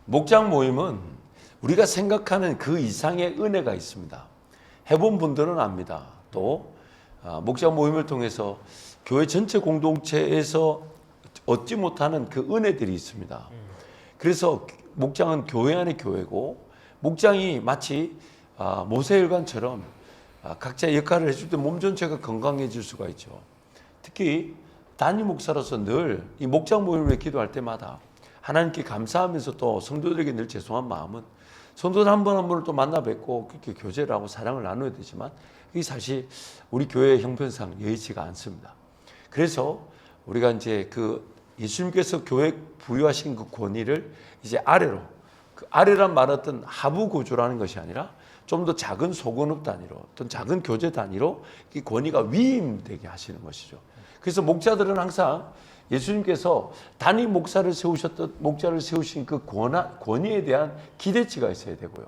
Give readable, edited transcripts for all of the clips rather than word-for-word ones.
목장 모임은 우리가 생각하는 그 이상의 은혜가 있습니다. 해본 분들은 압니다. 또 목장 모임을 통해서 교회 전체 공동체에서 얻지 못하는 그 은혜들이 있습니다. 그래서 목장은 교회 안의 교회고, 목장이 마치 모세혈관처럼 각자 역할을 해줄 때 몸 전체가 건강해질 수가 있죠. 특히 담임 목사로서 늘 이 목장 모임을 위해 기도할 때마다 하나님께 감사하면서 또 성도들에게 늘 죄송한 마음은, 성도들 한 분 한 분을 또 만나 뵙고 그렇게 교제를 하고 사랑을 나눠야 되지만 이게 사실 우리 교회의 형편상 여의치가 않습니다. 그래서 우리가 이제 그 예수님께서 교회 부여하신 그 권위를 이제 아래로, 그 아래란 말은 어떤 하부 구조라는 것이 아니라 좀 더 작은 소그룹 단위로, 어떤 작은 교제 단위로 이 권위가 위임되게 하시는 것이죠. 그래서 목자들은 항상 예수님께서 단임 목사를 세우신 그 권위에 대한 기대치가 있어야 되고요.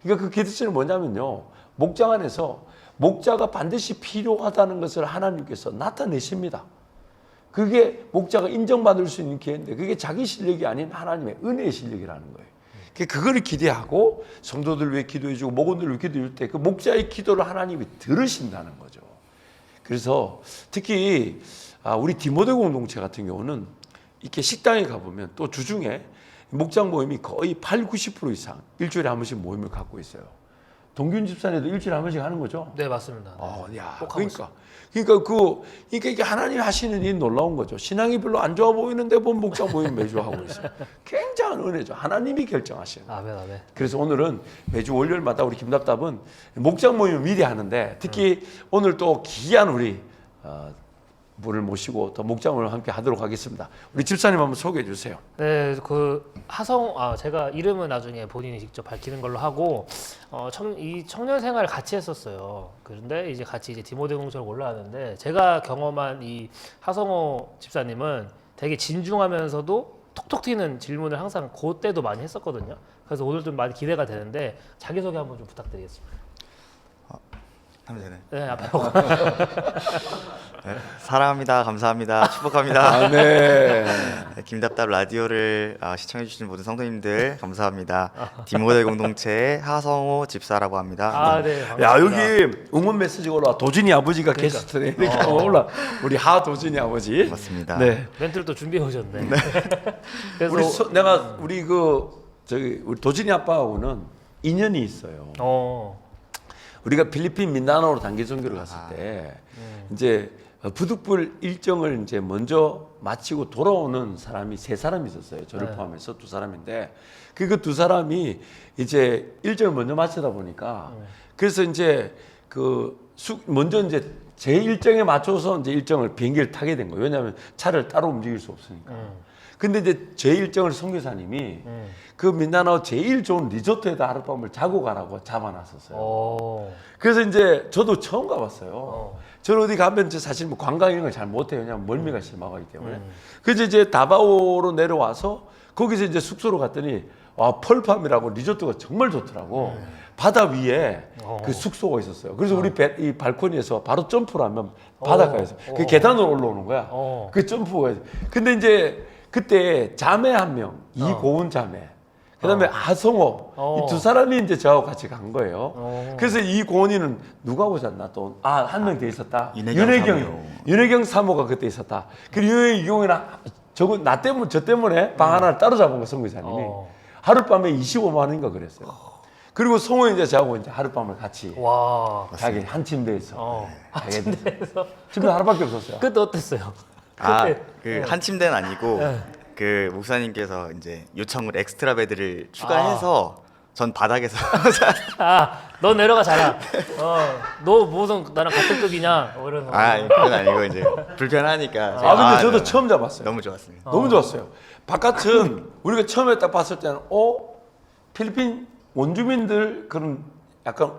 그러니까 그 기대치는 뭐냐면요, 목장 안에서 목자가 반드시 필요하다는 것을 하나님께서 나타내십니다. 그게 목자가 인정받을 수 있는 기회인데, 그게 자기 실력이 아닌 하나님의 은혜의 실력이라는 거예요. 그거를 기대하고 성도들 위해 기도해주고 목원들 위해 기도해줄 때 그 목자의 기도를 하나님이 들으신다는 거죠. 그래서 특히 우리 디모데 공동체 같은 경우는 이렇게 식당에 가보면 또 주중에 목장 모임이 거의 80~90% 이상 일주일에 한 번씩 모임을 갖고 있어요. 동균 집사님도 일주일에 한 번씩 하는 거죠? 네, 맞습니다. 야, 꼭 그러니까 이게 하나님이 하시는 일 놀라운 거죠. 신앙이 별로 안 좋아 보이는데 본 목장 모임 매주 하고 있어요. 굉장한 은혜죠. 하나님이 결정하시는 거예요. 아멘, 아멘. 그래서 오늘은 매주 월요일마다 우리 김답답은 목장 모임을 미리 하는데, 특히 오늘 또 귀한 우리 분을 모시고 또 목장을 함께 하도록 하겠습니다. 우리 집사님 한번 소개해 주세요. 네, 그 제가 이름은 나중에 본인이 직접 밝히는 걸로 하고, 이 청년 생활을 같이 했었어요. 그런데 이제 같이 디모데 공동체로 올라왔는데, 제가 경험한 이 하성호 집사님은 되게 진중하면서도 톡톡 튀는 질문을 항상 그때도 많이 했었거든요. 그래서 오늘 좀 많이 기대가 되는데, 자기소개 한번 좀 부탁드리겠습니다. 하면 되네. 네, 앞에 보고. 네, 사랑합니다. 감사합니다. 축복합니다. 아멘. 네, 김답답 라디오를 시청해 주시는 모든 성도님들 감사합니다. 디모데 공동체의 하성호 집사라고 합니다. 네, 반갑습니다. 야, 여기 응원 메시지가 올라. 도진이 아버지가 게스트네. 이렇게 올라. 우리 도진이 아버지. 맞습니다. 네. 멘트를 또 준비해 오셨네. 그래서 우리 우리 도진이 아빠하고는 인연이 있어요. 우리가 필리핀 민다나오로 단기 선교를 갔을 때 이제 부득불 일정을 이제 먼저 마치고 돌아오는 사람이 3사람이 있었어요. 저를 포함해서 2사람인데, 그 2사람이 이제 일정을 먼저 마치다 보니까 그래서 이제 먼저 이제 제 일정에 맞춰서 이제 일정을 비행기를 타게 된 거예요. 왜냐하면 차를 따로 움직일 수 없으니까. 근데 이제 제 일정을 선교사님이 그 민다나오 제일 좋은 리조트에다 하룻밤을 자고 가라고 잡아놨었어요. 그래서 이제 저도 처음 가봤어요. 저는 어디 가면 사실 뭐 관광 이런 걸 잘 못해요. 왜냐면 멀미가 심하기 때문에. 그래서 이제 다바오로 내려와서 거기서 이제 숙소로 갔더니 펄팜이라고 리조트가 정말 좋더라고. 바다 위에 그 숙소가 있었어요. 그래서 우리 이 발코니에서 바로 점프를 하면 바닷가에서 그 계단으로 올라오는 거야. 그 점프가. 근데 이제 그때 자매 한 명, 이고은 자매, 그다음에 하성호, 이 2사람이 이제 저하고 같이 간 거예요. 그래서 이고은이는 누구하고 잤나 또, 한 명 더 있었다. 윤혜경 사모가 그때 있었다. 그리고 윤혜경이랑 저 때문에 방 하나를 따로 잡은 거, 선교사님이. 하룻밤에 25만 원인가 그랬어요. 그리고 성호 이제 저하고 이제 하룻밤을 같이 자기 한 침대에서. 한 침대에서. 침대 하나밖에 없었어요. 그때 어땠어요? 한 침대는 아니고 그 목사님께서 이제 요청을 엑스트라 베드를 추가해서 전 바닥에서 너 내려가 자라. 너 무슨 나랑 같은 급이냐? 이런 거. 그건 아니고 이제 불편하니까. 근데 저도 처음 잡았어요. 너무 좋았습니다. 너무 좋았어요. 바깥은 우리가 처음에 딱 봤을 때는 필리핀 원주민들 그런 약간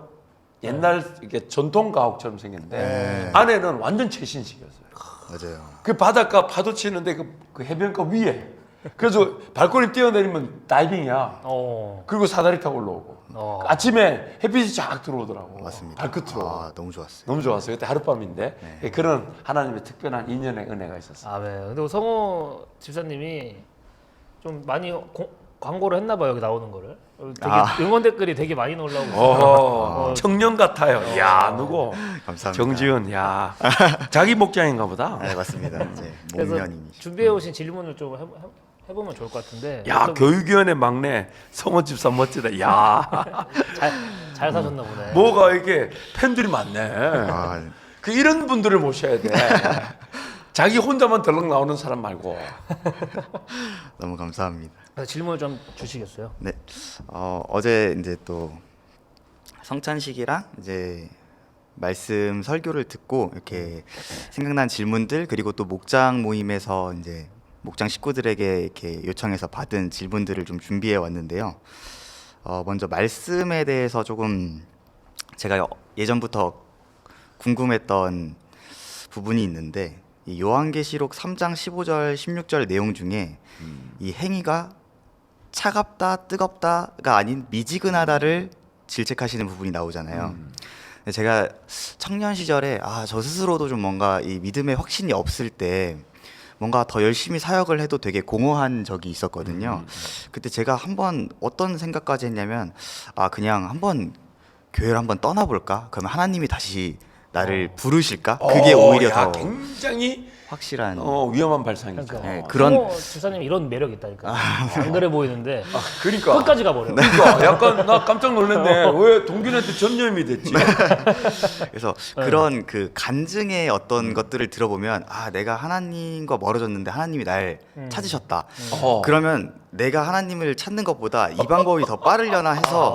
옛날 이렇게 전통 가옥처럼 생겼는데 안에는 완전 최신식이었어요. 맞아요. 그 바닷가 파도 치는데 그 해변가 위에. 그래서 발코니 뛰어내리면 다이빙이야. 그리고 사다리 타고 올라오고. 아침에 햇빛이 쫙 들어오더라고. 맞습니다. 발끝으로. 너무 좋았어요. 너무 좋았어요. 그때 하룻밤인데 그런 하나님의 특별한 인연의 은혜가 있었어요. 네. 근데 성호 집사님이 좀 많이 광고를 했나 봐요. 여기 나오는 거를. 되게 아. 응원 댓글이 되게 많이 올라오고 있어요. 청년 같아요. 야 누구? 감사합니다. 정지은. 야 자기 목장인가 보다. 네, 맞습니다. 이제 그래서 목련입니다. 준비해 오신 질문을 좀 해보면 좋을 것 같은데. 야 어떤- 교육위원회 막내 성원 집사 멋지다. 야 잘 사셨나 보네. 뭐가 이게 팬들이 많네. 아, 그 이런 분들을 모셔야 돼. 자기 혼자만 덜렁 나오는 사람 말고. 너무 감사합니다. 그래서 질문을 좀 주시겠어요? 네, 어제 이제 또 성찬식이랑 이제 말씀 설교를 듣고 이렇게 생각난 질문들 그리고 또 목장 모임에서 이제 목장 식구들에게 이렇게 요청해서 받은 질문들을 좀 준비해 왔는데요. 먼저 말씀에 대해서 조금 제가 예전부터 궁금했던 부분이 있는데 이 요한계시록 3장 15절 16절 내용 중에 이 행위가 차갑다 뜨겁다가 아닌 미지근하다를 질책하시는 부분이 나오잖아요. 근데 제가 청년 시절에 저 스스로도 좀 뭔가 이 믿음의 확신이 없을 때 뭔가 더 열심히 사역을 해도 되게 공허한 적이 있었거든요. 그때 제가 한번 어떤 생각까지 했냐면 그냥 한번 교회를 한번 떠나볼까? 그러면 하나님이 다시 나를 부르실까? 그게 오히려 야, 더 굉장히 확실한 위험한 발상이죠. 그러니까 네, 그런- 성호 집사님 이런 매력 있다니까. 안 그래 보이는데 그러니까 끝까지 가버려. 그러니까 약간 나 깜짝 놀랐네. 왜 동균한테 전념이 됐지? 그래서 그런 그 간증의 어떤 것들을 들어보면 내가 하나님과 멀어졌는데 하나님이 날 찾으셨다. 그러면 내가 하나님을 찾는 것보다 이 방법이 더 빠르려나 해서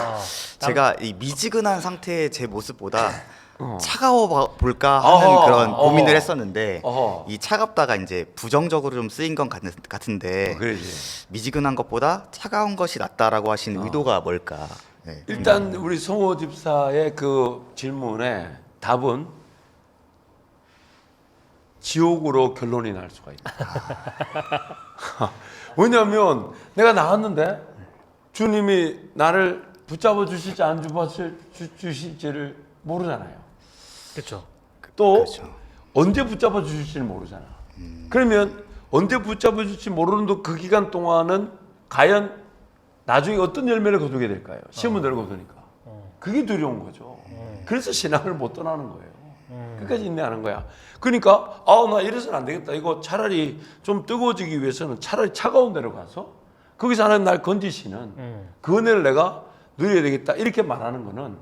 제가 이 미지근한 상태의 제 모습보다 차가워 볼까 하는 그런 고민을 했었는데 이 차갑다가 이제 부정적으로 좀 쓰인 건 같은데 그러지. 미지근한 것보다 차가운 것이 낫다라고 하신 의도가 뭘까? 네. 일단 우리 성호 집사의 그 질문에 답은 지옥으로 결론이 날 수가 있다. 왜냐하면 내가 나왔는데 주님이 나를 붙잡아 주실지 안 주실지를 모르잖아요. 그렇죠. 또 그렇죠. 언제 붙잡아 주실지를 모르잖아. 그러면 언제 붙잡아 주실지 모르는 그 기간 동안은 과연 나중에 어떤 열매를 거두게 될까요? 시험을 거두니까. 그게 두려운 거죠. 그래서 신앙을 못 떠나는 거예요. 끝까지 인내하는 거야. 그러니까 나 이래서는 안 되겠다. 이거 차라리 좀 뜨거워지기 위해서는 차라리 차가운 데로 가서 거기서 하나님 날 건지시는 그 은혜를 내가 누려야 되겠다. 이렇게 말하는 거는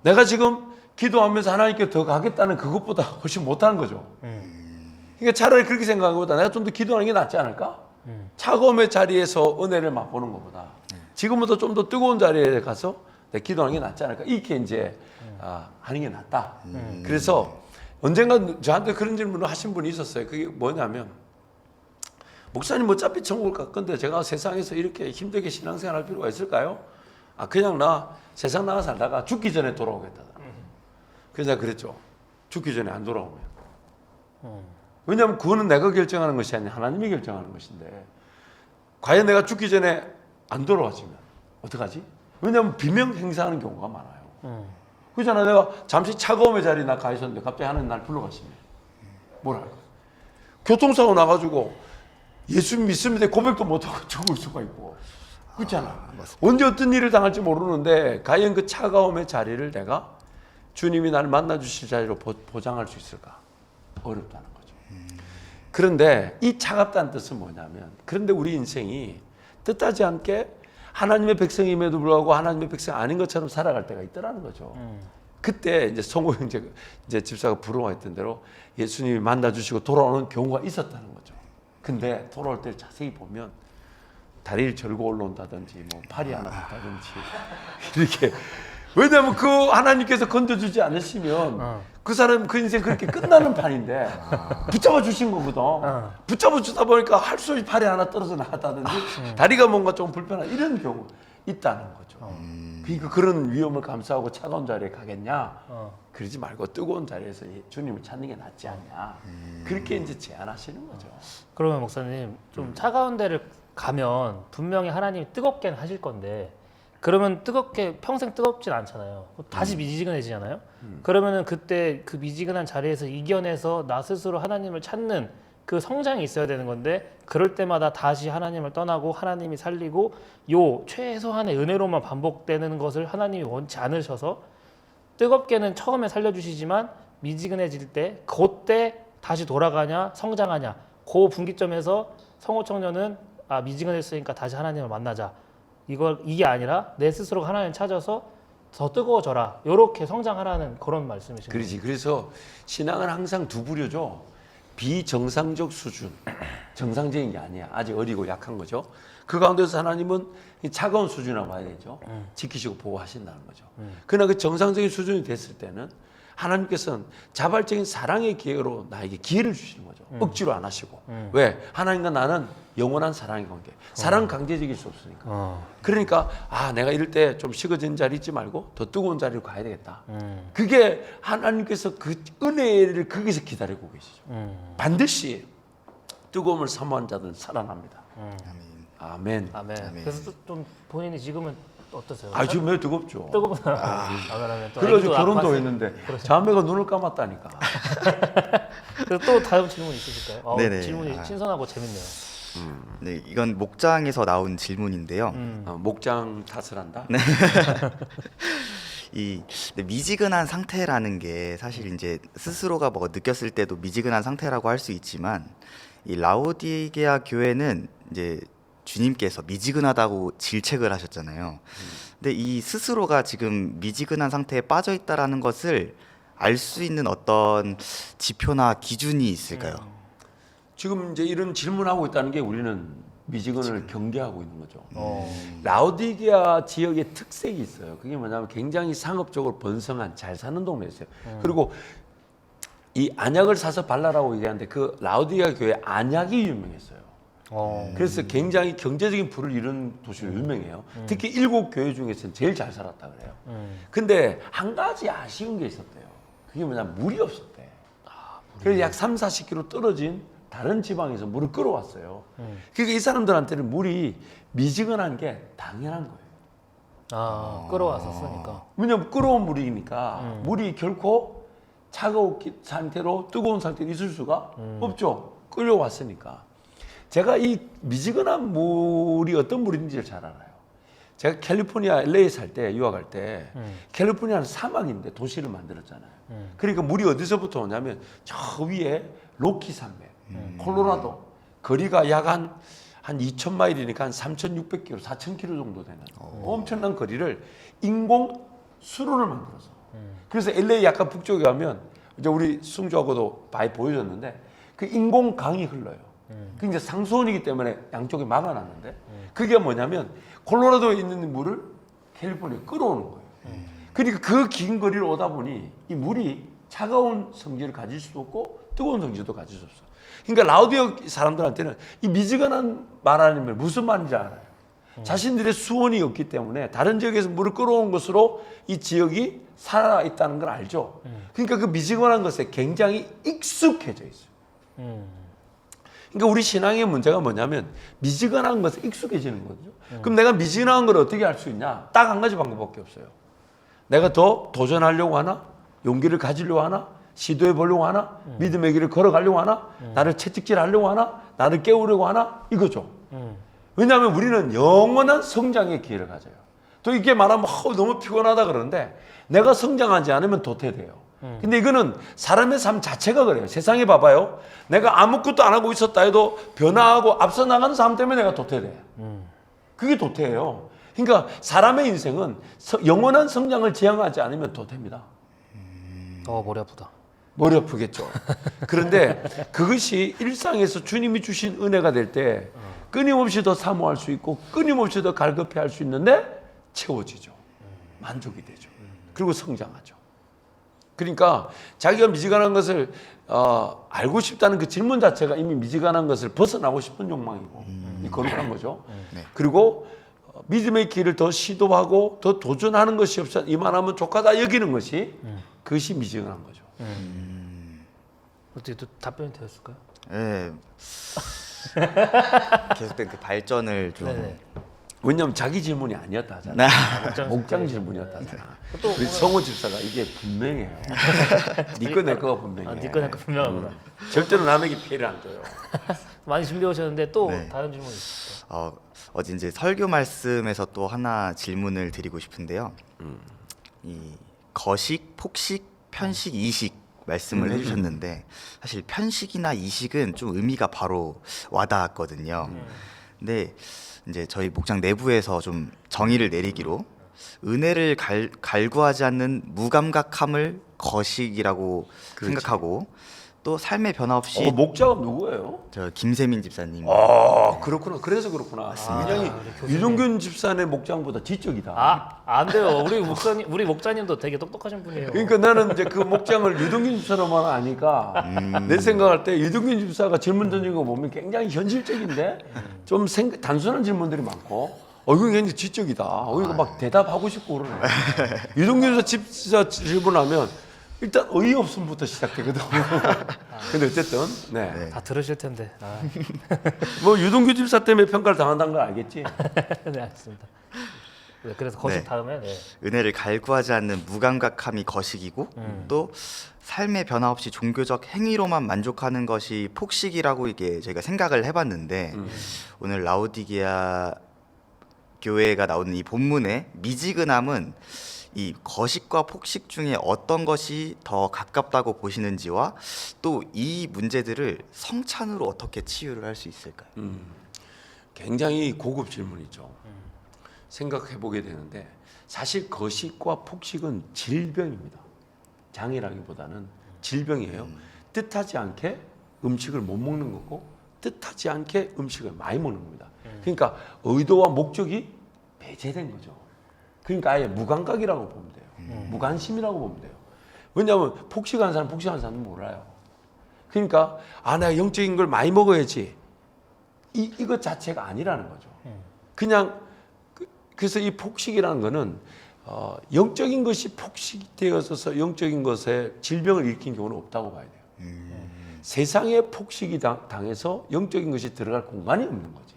내가 지금 기도하면서 하나님께 더 가겠다는 그것보다 훨씬 못하는 거죠. 그러니까 차라리 그렇게 생각하는 것보다 내가 좀 더 기도하는 게 낫지 않을까? 차가움의 자리에서 은혜를 맛보는 것보다 지금부터 좀 더 뜨거운 자리에 가서 내가 기도하는 게 낫지 않을까? 이렇게 이제 하는 게 낫다. 그래서 언젠가 저한테 그런 질문을 하신 분이 있었어요. 그게 뭐냐면 목사님 어차피 천국을 갈 건데 제가 세상에서 이렇게 힘들게 신앙생활 할 필요가 있을까요? 그냥 나 세상 나가 살다가 죽기 전에 돌아오겠다. 그래서 내가 그랬죠. 죽기 전에 안 돌아오면. 왜냐하면 그거는 내가 결정하는 것이 아니라 하나님이 결정하는 것인데 과연 내가 죽기 전에 안 돌아왔으면 어떡하지? 왜냐하면 비명 행사하는 경우가 많아요. 그렇잖아. 내가 잠시 차가움의 자리에 나 가 있었는데 갑자기 하나님 날 불러가시면 뭘 할까? 교통사고 나가지고 예수 믿습니다 고백도 못하고 죽을 수가 있고 그렇잖아. 언제 어떤 일을 당할지 모르는데 과연 그 차가움의 자리를 내가 주님이 나를 만나 주실 자리로 보장할 수 있을까? 어렵다는 거죠. 그런데 이 차갑다는 뜻은 뭐냐면 그런데 우리 인생이 뜻하지 않게 하나님의 백성임에도 불구하고 하나님의 백성 아닌 것처럼 살아갈 때가 있더라는 거죠. 그때 이제 성호 형제 이제 집사가 부러워했던 대로 예수님이 만나 주시고 돌아오는 경우가 있었다는 거죠. 근데 돌아올 때 자세히 보면 다리를 절고 올라온다든지 뭐 팔이 하나 있다든지 이렇게 왜냐하면 그 하나님께서 건져주지 않으시면 그 사람 그 인생 그렇게 끝나는 판인데 붙잡아 주신 거거든. 붙잡아 주다 보니까 할 수 없이 팔이 하나 떨어져 나갔다든지 다리가 뭔가 좀 불편한 이런 경우 있다는 거죠. 그러니까 그런 위험을 감수하고 차가운 자리에 가겠냐? 그러지 말고 뜨거운 자리에서 주님을 찾는 게 낫지 않냐? 그렇게 이제 제안하시는 거죠. 그러면 목사님 좀 차가운 데를 가면 분명히 하나님이 뜨겁게 하실 건데 그러면 뜨겁게 평생 뜨겁진 않잖아요. 다시 미지근해지잖아요. 그러면은 그때 그 미지근한 자리에서 이겨내서 나 스스로 하나님을 찾는 그 성장이 있어야 되는 건데 그럴 때마다 다시 하나님을 떠나고 하나님이 살리고 요 최소한의 은혜로만 반복되는 것을 하나님이 원치 않으셔서 뜨겁게는 처음에 살려주시지만 미지근해질 때 그때 다시 돌아가냐 성장하냐 그 분기점에서 성호 청년은 미지근했으니까 다시 하나님을 만나자 이게 아니라 내 스스로가 하나님을 찾아서 더 뜨거워져라 이렇게 성장하라는 그런 말씀이신 거예요. 그렇지. 그래서 신앙은 항상 두 부류죠. 비정상적 수준, 정상적인 게 아니야. 아직 어리고 약한 거죠. 그 가운데서 하나님은 이 차가운 수준이라고 봐야 되죠. 지키시고 보호하신다는 거죠. 그러나 그 정상적인 수준이 됐을 때는 하나님께서는 자발적인 사랑의 기회로 나에게 기회를 주시는 거죠. 억지로 안 하시고. 왜? 하나님과 나는 영원한 사랑의 관계. 사랑 강제적일 수 없으니까. 그러니까 내가 이럴 때 좀 식어진 자리 있지 말고 더 뜨거운 자리로 가야 되겠다. 그게 하나님께서 그 은혜를 거기서 기다리고 계시죠. 반드시 뜨거움을 사모한 자들은 살아납니다. 아멘. 아멘. 그래서 좀 본인이 지금은 어떠세요? 지금 매우 뜨겁죠. 뜨거구나. 그래가지고 결혼도 했는데 자매가 눈을 감았다니까. 그래서 또 다음 질문 있으실까요? 네네. 질문이 신선하고 재밌네요. 네, 이건 목장에서 나온 질문인데요. 목장 탓을 한다. 미지근한 상태라는 게 사실 이제 스스로가 뭐 느꼈을 때도 미지근한 상태라고 할 수 있지만 이 라오디게아 교회는 이제 주님께서 미지근하다고 질책을 하셨잖아요. 근데 이 스스로가 지금 미지근한 상태에 빠져 있다라는 것을 알 수 있는 어떤 지표나 기준이 있을까요? 지금 이제 이런 질문하고 있다는 게 우리는 미지근을 경계하고 있는 거죠. 라오디게아 지역의 특색이 있어요. 그게 뭐냐면 굉장히 상업적으로 번성한 잘 사는 동네였어요. 그리고 이 안약을 사서 발라라고 얘기하는데 그 라오디게아 교회 안약이 유명했어요. 그래서 굉장히 경제적인 부를 이룬 도시로 유명해요. 특히 7교회 중에서는 제일 잘 살았다 그래요. 근데 한 가지 아쉬운 게 있었대요. 그게 뭐냐면 물이 없었대. 그래서 약 3, 40km 떨어진 다른 지방에서 물을 끌어왔어요. 그러니까 이 사람들한테는 물이 미지근한 게 당연한 거예요. 끌어왔었으니까. 왜냐면 끓어온 물이니까 물이 결코 차가운 상태로 뜨거운 상태로 있을 수가 없죠. 끌려왔으니까. 제가 이 미지근한 물이 어떤 물인지를 잘 알아요. 제가 캘리포니아 LA 살 때 유학할 때 캘리포니아는 사막인데 도시를 만들었잖아요. 그러니까 물이 어디서부터 오냐면 저 위에 로키 산맥, 콜로라도 거리가 약 한 2,000마일이니까 한 3,600km, 4,000km 정도 되는 엄청난 거리를 인공 수로를 만들어서. 그래서 LA 약간 북쪽에 가면 이제 우리 승주하고도 많이 보여줬는데 그 인공 강이 흘러요. 그 이제 상수원이기 때문에 양쪽에 막아놨는데 그게 뭐냐면 콜로라도에 있는 물을 캘리포니아에 끌어오는 거예요. 그러니까 그 긴 거리를 오다 보니 이 물이 차가운 성질을 가질 수도 없고 뜨거운 성질도 가질 수 없어. 그러니까 라오디게아 사람들한테는 이 미지근한 말하는 무슨 말인지 알아요. 자신들의 수원이 없기 때문에 다른 지역에서 물을 끌어온 것으로 이 지역이 살아 있다는 걸 알죠. 그러니까 그 미지근한 것에 굉장히 익숙해져 있어요. 그러니까 우리 신앙의 문제가 뭐냐면 미지근한 것에 익숙해지는 거죠. 그럼 내가 미지근한 걸 어떻게 알 수 있냐? 딱 한 가지 방법밖에 없어요. 내가 더 도전하려고 하나? 용기를 가지려고 하나? 시도해 보려고 하나? 믿음의 길을 걸어가려고 하나? 나를 채찍질하려고 하나? 나를 깨우려고 하나? 이거죠. 왜냐하면 우리는 영원한 성장의 기회를 가져요. 또 이게 말하면 너무 피곤하다 그러는데 내가 성장하지 않으면 도태돼요. 근데 이거는 사람의 삶 자체가 그래요. 세상에 봐봐요. 내가 아무것도 안 하고 있었다 해도 변화하고 앞서 나가는 삶 때문에 내가 도태돼. 그게 도태예요. 그러니까 사람의 인생은 영원한 성장을 지향하지 않으면 도태입니다. 머리 아프다. 머리 아프겠죠. 그런데 그것이 일상에서 주님이 주신 은혜가 될 때 끊임없이 더 사모할 수 있고 끊임없이 더 갈급해 할 수 있는데 채워지죠. 만족이 되죠. 그리고 성장하죠. 그러니까 자기가 미지근한 것을 알고 싶다는 그 질문 자체가 이미 미지근한 것을 벗어나고 싶은 욕망이고 이 거룩한 거죠. 그리고 믿음의 길을 더 시도하고 더 도전하는 것이 없어 이만하면 족하다 여기는 것이 그것이 미지근한 거죠. 어떻게 또 답변이 되었을까요? 네. 계속된 그 발전을 좀. 네네. 왜냐면 자기 질문이 아니었다 하잖아. 목장 질문이었다 하잖아. 또 우리 성호 집사가 이게 분명해요. 니꺼 내 거가 분명해. 니꺼 내 거 분명하구나. 절대로 남에게 피해를 안 줘요. 많이 준비해 오셨는데 또 네. 다른 질문 있으세요? 어제 이제 설교 말씀에서 또 하나 질문을 드리고 싶은데요. 이 거식, 폭식, 편식, 이식 말씀을 해주셨는데 사실 편식이나 이식은 좀 의미가 바로 와닿았거든요. 근데 이제 저희 목장 내부에서 좀 정의를 내리기로 은혜를 갈구하지 않는 무감각함을 거식이라고 생각하고 또 삶의 변화 없이 목자가 누구예요? 저 김세민 집사님. 그렇구나. 그래서 그렇구나. 굉장히 유동균 집사의 목장보다 지적이다. 안 돼요. 우리 목자님도 되게 똑똑하신 분이에요. 그러니까 나는 이제 그 목장을 유동균 집사로만 아니까 내 생각할 때 유동균 집사가 질문 던진 거 보면 굉장히 현실적인데 좀 단순한 질문들이 많고 이거 굉장히 지적이다. 이거 막 대답하고 싶고 그러네. 유동균 집사 질문하면 일단 어이없음부터 시작되거든. 근데 어쨌든 네. 다 들으실 텐데. 뭐 유동규 집사 때문에 평가를 당한다는 걸 알겠지? 네, 알겠습니다. 네, 그래서 거식 네. 다음에 은혜를 갈구하지 않는 무감각함이 거식이고 또 삶의 변화 없이 종교적 행위로만 만족하는 것이 폭식이라고 이게 저희가 생각을 해봤는데 오늘 라오디게아 교회가 나오는 이 본문의 미지근함은 이 거식과 폭식 중에 어떤 것이 더 가깝다고 보시는지와 또 이 문제들을 성찬으로 어떻게 치유를 할 수 있을까요? 굉장히 고급 질문이죠. 생각해 보게 되는데 사실 거식과 폭식은 질병입니다. 장애라기보다는 질병이에요. 뜻하지 않게 음식을 못 먹는 거고 뜻하지 않게 음식을 많이 먹는 겁니다. 그러니까 의도와 목적이 배제된 거죠. 그러니까 아예 무감각이라고 보면 돼요. 무관심이라고 보면 돼요. 왜냐하면 폭식하는 사람은 몰라요. 그러니까 내가 영적인 걸 많이 먹어야지 이것 자체가 아니라는 거죠. 그냥 그래서 이 폭식이라는 거는 영적인 것이 폭식되어서 영적인 것에 질병을 일으킨 경우는 없다고 봐야 돼요. 세상에 폭식이 당해서 영적인 것이 들어갈 공간이 없는 거지.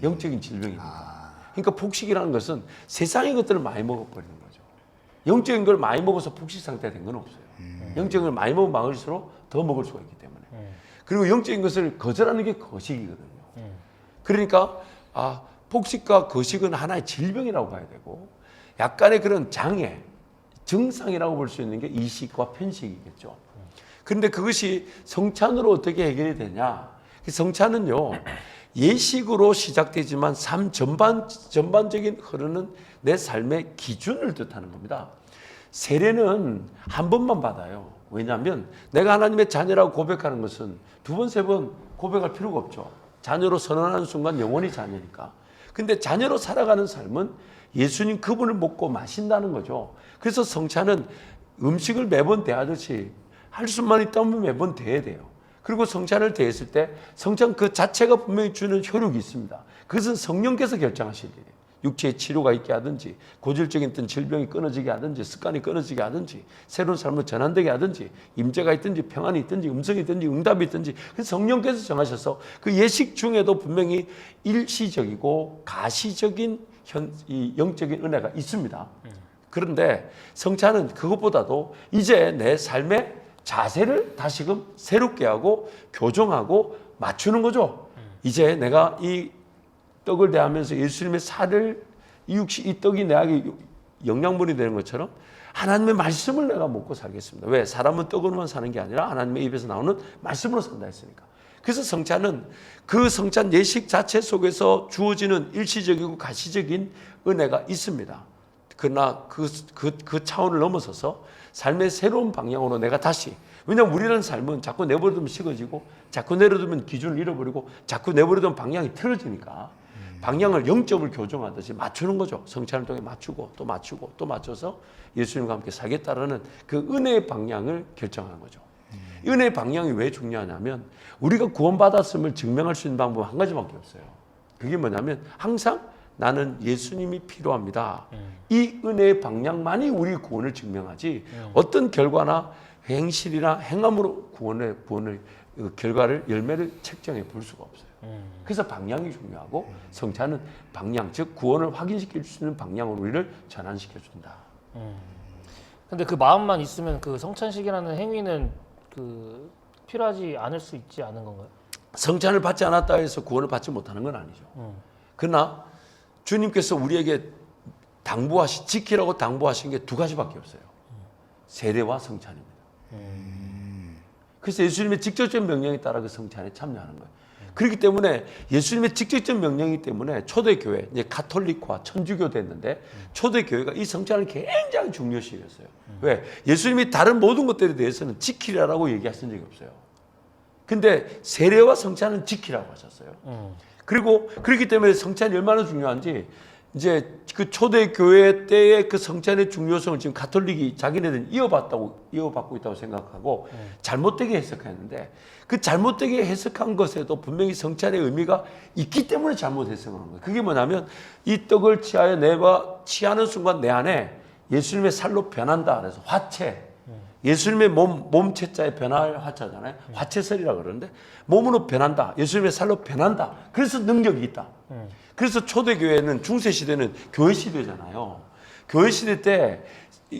영적인 질병이니까. 그러니까 폭식이라는 것은 세상의 것들을 많이 먹어버리는 거죠. 영적인 걸 많이 먹어서 폭식 상태가 된 건 없어요. 영적인 걸 많이 먹으면 많을수록 더 먹을 수가 있기 때문에. 그리고 영적인 것을 거절하는 게 거식이거든요. 그러니까 폭식과 거식은 하나의 질병이라고 봐야 되고 약간의 그런 장애, 증상이라고 볼 수 있는 게 이식과 편식이겠죠. 그런데 그것이 성찬으로 어떻게 해결이 되냐? 성찬은요. 예식으로 시작되지만 삶 전반적인 흐르는 내 삶의 기준을 뜻하는 겁니다. 세례는 한 번만 받아요. 왜냐하면 내가 하나님의 자녀라고 고백하는 것은 두 번, 세 번 고백할 필요가 없죠. 자녀로 선언하는 순간 영원히 자녀니까. 근데 자녀로 살아가는 삶은 예수님 그분을 먹고 마신다는 거죠. 그래서 성찬은 음식을 매번 대하듯이 할 수만 있다면 매번 대해야 돼요. 그리고 성찬을 대했을 때 성찬 그 자체가 분명히 주는 효력이 있습니다. 그것은 성령께서 결정하실 일이에요. 육체의 치료가 있게 하든지 고질적인 어떤 질병이 끊어지게 하든지 습관이 끊어지게 하든지 새로운 삶을 전환되게 하든지 임재가 있든지 평안이 있든지 음성이 있든지 응답이 있든지 그래서 성령께서 정하셔서 그 예식 중에도 분명히 일시적이고 가시적인 이 영적인 은혜가 있습니다. 그런데 성찬은 그것보다도 이제 내 삶의 자세를 다시금 새롭게 하고 교정하고 맞추는 거죠. 이제 내가 이 떡을 대하면서 예수님의 살을 이 떡이 내게 영양분이 되는 것처럼 하나님의 말씀을 내가 먹고 살겠습니다. 왜? 사람은 떡으로만 사는 게 아니라 하나님의 입에서 나오는 말씀으로 산다 했으니까. 그래서 성찬은 그 성찬 예식 자체 속에서 주어지는 일시적이고 가시적인 은혜가 있습니다. 그러나 그 차원을 넘어서서 삶의 새로운 방향으로 내가 다시, 왜냐하면 우리라는 삶은 자꾸 내버려두면 식어지고 자꾸 내버려두면 기준을 잃어버리고 자꾸 내버려두면 방향이 틀어지니까 방향을 영점을 교정하듯이 맞추는 거죠. 성찬을 통해 맞추고 또 맞추고 또 맞춰서 예수님과 함께 살겠다라는 그 은혜의 방향을 결정하는 거죠. 은혜의 방향이 왜 중요하냐면 우리가 구원받았음을 증명할 수 있는 방법은 한 가지밖에 없어요. 그게 뭐냐면 항상 나는 예수님이 필요합니다. 이 은혜의 방향만이 우리 구원을 증명하지 어떤 결과나 행실이나 행함으로 구원을 그 결과를 열매를 책정해 볼 수가 없어요. 그래서 방향이 중요하고 성찬은 방향, 즉 구원을 확인시킬 수 있는 방향으로 우리를 전환시켜 준다. 근데 그 마음만 있으면 그 성찬식이라는 행위는 그 필요하지 않을 수 있지 않은 건가요? 성찬을 받지 않았다 해서 구원을 받지 못하는 건 아니죠. 그러나 주님께서 우리에게 지키라고 당부하신 게 두 가지밖에 없어요. 세례와 성찬입니다. 그래서 예수님의 직접적 명령에 따라 그 성찬에 참여하는 거예요. 그렇기 때문에 예수님의 직접적 명령이기 때문에 초대교회, 이제 가톨릭화, 천주교 됐는데 초대교회가 이 성찬을 굉장히 중요시 여겼어요. 왜? 예수님이 다른 모든 것들에 대해서는 지키라라고 얘기하신 적이 없어요. 근데 세례와 성찬은 지키라고 하셨어요. 그리고 그렇기 때문에 성찬이 얼마나 중요한지 이제 그 초대교회 때의 그 성찬의 중요성을 지금 가톨릭이 자기네들은 이어받고 있다고 생각하고 잘못되게 해석했는데 그 잘못되게 해석한 것에도 분명히 성찬의 의미가 있기 때문에 잘못 해석한 거예요. 그게 뭐냐면 이 떡을 취하여 내가 취하는 순간 내 안에 예수님의 살로 변한다. 그래서 화채. 예수님의 몸체자에 변할 화자잖아요. 화채설이라고 그러는데 몸으로 변한다. 예수님의 살로 변한다. 그래서 능력이 있다. 그래서 초대교회는 중세시대는 교회시대잖아요. 교회시대 때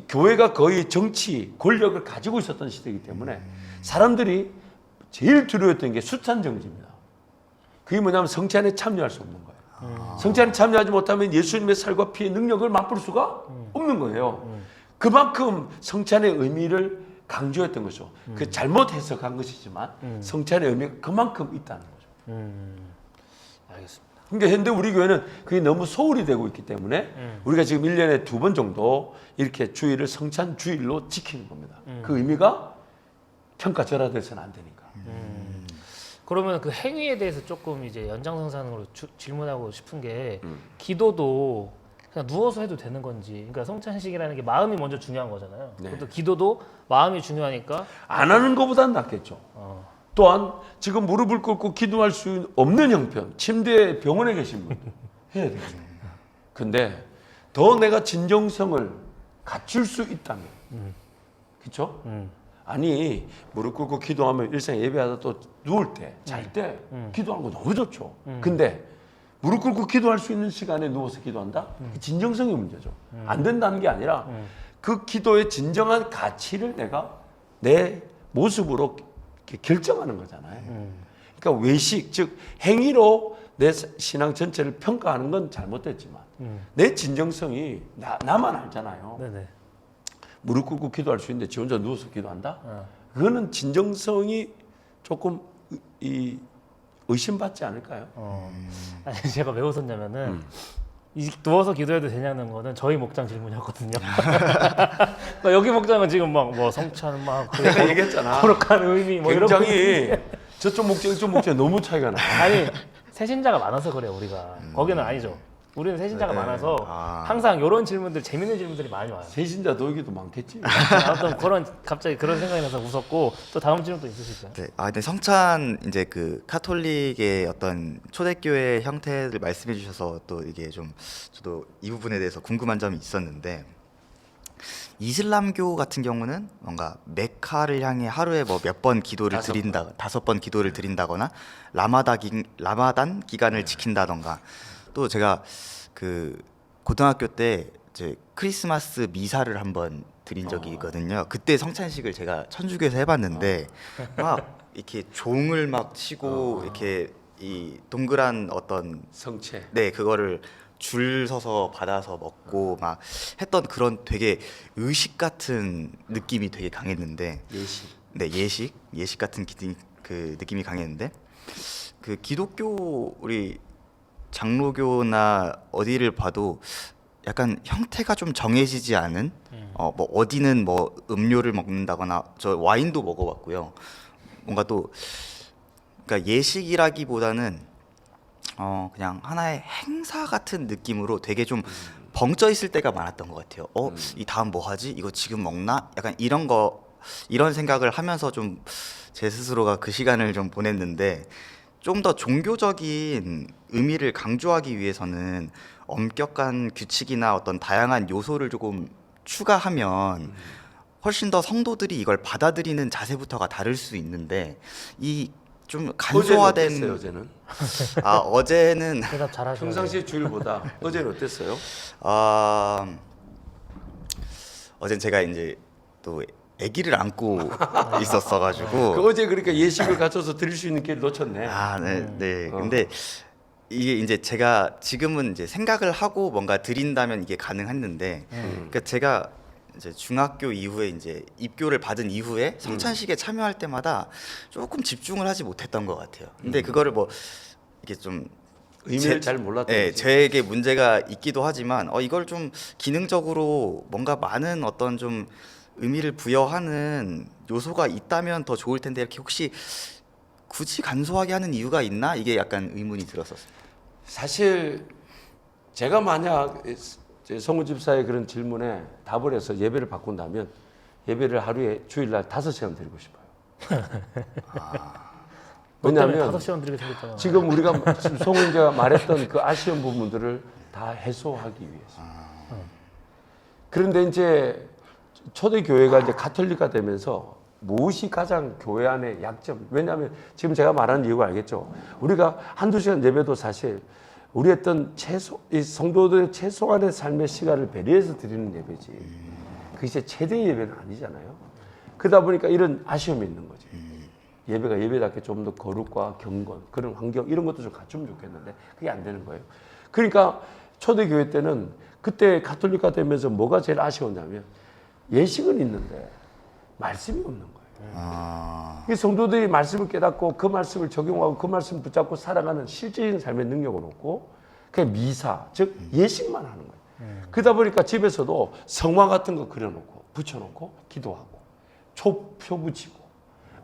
교회가 거의 정치, 권력을 가지고 있었던 시대이기 때문에 사람들이 제일 두려웠던 게 수찬 정치입니다. 그게 뭐냐면 성찬에 참여할 수 없는 거예요. 성찬에 참여하지 못하면 예수님의 살과 피의 능력을 맛볼 수가 없는 거예요. 그만큼 성찬의 의미를 강조했던 거죠. 그 잘못 해석한 것이지만 성찬의 의미가 그만큼 있다는 거죠. 알겠습니다. 그러니까 현대 우리 교회는 그게 너무 소홀히 되고 있기 때문에 우리가 지금 1년에 2번 정도 이렇게 주일을 성찬 주일로 지키는 겁니다. 그 의미가 평가절하돼서는 안 되니까. 그러면 그 행위에 대해서 조금 이제 연장선상으로 질문하고 싶은 게 기도도 그냥 누워서 해도 되는 건지, 그러니까 성찬식이라는 게 마음이 먼저 중요한 거잖아요. 네. 또 기도도 마음이 중요하니까 안 하는 것보단 낫겠죠. 또한 지금 무릎을 꿇고 기도할 수 없는 형편, 침대에 병원에 계신 분들 해야 되죠. 근데 더 내가 진정성을 갖출 수 있다면, 그렇죠? 아니 무릎 꿇고 기도하면 일상 예배하다 또 누울 때, 잘 때 기도하는 거 너무 좋죠. 근데 무릎 꿇고 기도할 수 있는 시간에 누워서 기도한다? 진정성의 문제죠. 안 된다는 게 아니라 그 기도의 진정한 가치를 내가 내 모습으로 이렇게 결정하는 거잖아요. 그러니까 외식, 즉 행위로 내 신앙 전체를 평가하는 건 잘못됐지만 내 진정성이 나만 알잖아요. 네네. 무릎 꿇고 기도할 수 있는데 지 혼자 누워서 기도한다? 그거는 진정성이 조금 의심받지 않을까요? 아니 제가 왜 웃었냐면은 누워서 기도해도 되냐는 거는 저희 목장 질문이었거든요. 그러니까 여기 목장은 지금 막 뭐 성찬 막 내가 얘기했잖아. 거룩한 의미 뭐 이런 굉장히 저쪽 목장 이쪽 목장 너무 차이가 나. 아니 새신자가 많아서 그래요 우리가. 거기는 아니죠. 우리는 새신자가 네. 많아서 아. 항상 이런 질문들, 재밌는 질문들이 많이 와요. 세신자 도기도 많겠지. 어떤 그런 갑자기 그런 생각이 나서 웃었고, 또 다음 질문 또 있으실까요? 네. 근데 성찬 이제 그 카톨릭의 어떤 초대교회 형태를 말씀해 주셔서 또 이게 좀 저도 이 부분에 대해서 궁금한 점이 있었는데, 이슬람교 같은 경우는 뭔가 메카를 향해 하루에 뭐 몇 번 기도를 드린다, 5번 기도를 드린다거나 라마단 기간을 지킨다던가, 또 제가 그 고등학교 때 이제 크리스마스 미사를 한번 드린 적이 있거든요. 그때 성찬식을 제가 천주교에서 해봤는데 막 이렇게 종을 막 치고 이렇게 이 동그란 어떤 성체. 네 그거를 줄 서서 받아서 먹고 막 했던 그런 되게 의식 같은 느낌이 되게 강했는데 예식. 네 예식 같은 그 느낌이 강했는데 그 기독교 우리 장로교나 어디를 봐도 약간 형태가 좀 정해지지 않은 뭐 어디는 뭐 음료를 먹는다거나 저 와인도 먹어봤고요. 뭔가 또 그러니까 예식이라기보다는 그냥 하나의 행사 같은 느낌으로 되게 좀 벙쪄 있을 때가 많았던 것 같아요. 이 다음 뭐 하지? 이거 지금 먹나? 약간 이런 생각을 하면서 좀 제 스스로가 그 시간을 좀 보냈는데, 좀 더 종교적인 의미를 강조하기 위해서는 엄격한 규칙이나 어떤 다양한 요소를 조금 추가하면 훨씬 더 성도들이 이걸 받아들이는 자세부터가 다를 수 있는데 이 좀 어제는 간소화된 어땠어요? 어제는 어제는 대답 잘하시네요. 평상시 주일보다 어제는 어땠어요? 어젠 제가 이제 또 아기를 안고 있었어가지고 그 어제 그러니까 예식을 갖춰서 드릴 수 있는 기회를 놓쳤네. 네. 근데 이게 이제 제가 지금은 이제 생각을 하고 뭔가 드린다면 이게 가능했는데, 그러니까 제가 이제 중학교 이후에 이제 입교를 받은 이후에 성찬식에 참여할 때마다 조금 집중을 하지 못했던 것 같아요. 근데 그거를 뭐 이게 좀 의미를 잘 몰랐던 네, 거지. 저에게 문제가 있기도 하지만 이걸 좀 기능적으로 뭔가 많은 어떤 좀 의미를 부여하는 요소가 있다면 더 좋을 텐데 이렇게 혹시 굳이 간소하게 하는 이유가 있나? 이게 약간 의문이 들었었어요. 사실 제가 만약 성우 집사의 그런 질문에 답을 해서 예배를 바꾼다면 예배를 하루에 주일날 5시간 드리고 싶어요. 왜냐하면 5시간 드리게 생겼잖아. 지금 우리가 송은재가 말했던 그 아쉬운 부분들을 다 해소하기 위해서. 그런데 이제 초대교회가 이제 가톨릭화 되면서 무엇이 가장 교회 안의 약점? 왜냐하면 지금 제가 말하는 이유가 알겠죠. 우리가 한두 시간 예배도 사실 우리 어떤 이 성도들의 최소한의 삶의 시간을 배려해서 드리는 예배지. 그게 이제 최대 예배는 아니잖아요. 그러다 보니까 이런 아쉬움이 있는 거지. 예배가 예배답게 좀 더 거룩과 경건, 그런 환경 이런 것도 좀 갖추면 좋겠는데 그게 안 되는 거예요. 그러니까 초대교회 때는 그때 가톨릭화 되면서 뭐가 제일 아쉬웠냐면 예식은 있는데 말씀이 없는 거예요. 이 성도들이 말씀을 깨닫고 그 말씀을 적용하고 그 말씀을 붙잡고 살아가는 실질적인 삶의 능력은 없고 그냥 미사, 즉 예식만 하는 거예요. 그러다 보니까 집에서도 성화 같은 거 그려놓고 붙여놓고 기도하고 표 붙이고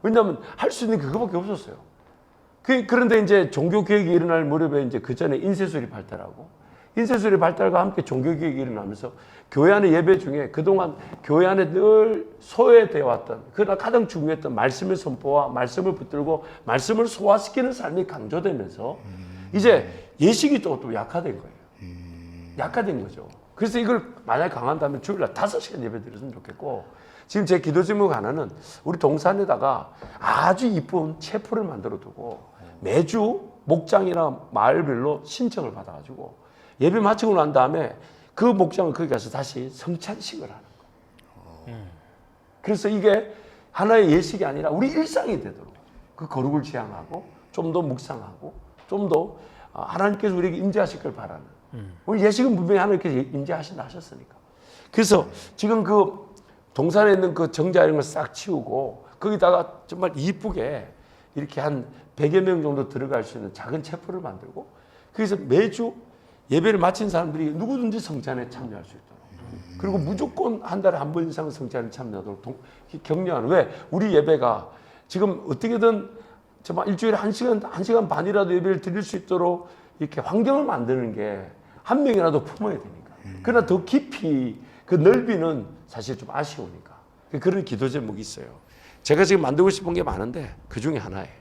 왜냐하면 할 수 있는 그거밖에 없었어요. 그런데 이제 종교개혁이 일어날 무렵에 이제 그 전에 인쇄술이 발달하고 인쇄술의 발달과 함께 종교개혁이 일어나면서 교회 안의 예배 중에 그동안 교회 안에 늘 소외되어 왔던 그러나 가장 중요했던 말씀의 선포와 말씀을 붙들고 말씀을 소화시키는 삶이 강조되면서 이제 예식이 또 약화된 거예요. 약화된 거죠. 그래서 이걸 만약 강한다면 주일날 5시간 예배 드렸으면 좋겠고 지금 제 기도 제목 하나는 우리 동산에다가 아주 이쁜 체포를 만들어 두고 매주 목장이나 마을별로 신청을 받아가지고 예배 마치고 난 다음에 그 목장을 거기 가서 다시 성찬식을 하는 거예요. 그래서 이게 하나의 예식이 아니라 우리 일상이 되도록 그 거룩을 지향하고 좀 더 묵상하고 좀 더 하나님께서 우리에게 임재하실 걸 바라는 우리 예식은 분명히 하나님께서 임재하신다 하셨으니까 그래서 지금 그 동산에 있는 그 정자 이런 걸 싹 치우고 거기다가 정말 이쁘게 이렇게 한 100여 명 정도 들어갈 수 있는 작은 체포를 만들고 그래서 매주 예배를 마친 사람들이 누구든지 성찬에 참여할 수 있도록 그리고 무조건 한 달에 한 번 이상 성찬에 참여하도록 격려하는 왜 우리 예배가 지금 어떻게든 정말 일주일에 1시간 반이라도 예배를 드릴 수 있도록 이렇게 환경을 만드는 게 한 명이라도 품어야 되니까 그러나 더 깊이 그 넓이는 사실 좀 아쉬우니까 그런 기도 제목이 있어요. 제가 지금 만들고 싶은 게 많은데 그 중에 하나예요.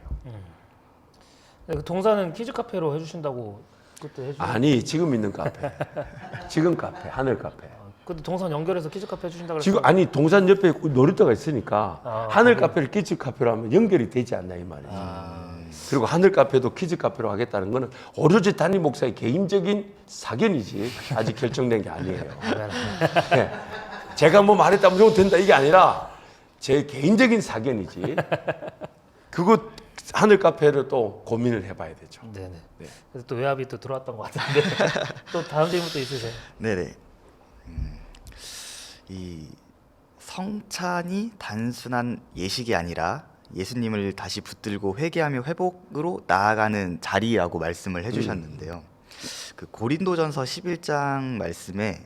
네, 그 동사는 키즈 카페로 해주신다고 그때 해주셨어요. 아니 지금 있는 카페, 지금 카페, 하늘 카페. 근데 동산 연결해서 키즈 카페 해주신다고 지금 아니 동산 옆에 놀이터가 있으니까 하늘 거기. 카페를 키즈 카페로 하면 연결이 되지 않나 이 말이지. 그리고 하늘 카페도 키즈 카페로 하겠다는 거는 오로지 담임 목사의 개인적인 사견이지 아직 결정된 게 아니에요. 네. 제가 뭐 말했다 무조건 된다 이게 아니라 제 개인적인 사견이지. 그거 하늘 카페를 또 고민을 해봐야 되죠. 네네. 네. 그래서 또 외압이 또 들어왔던 것 같은데 또 다음 질문도 있으세요? 네네. 이 성찬이 단순한 예식이 아니라 예수님을 다시 붙들고 회개하며 회복으로 나아가는 자리라고 말씀을 해주셨는데요. 그 고린도전서 11장 말씀에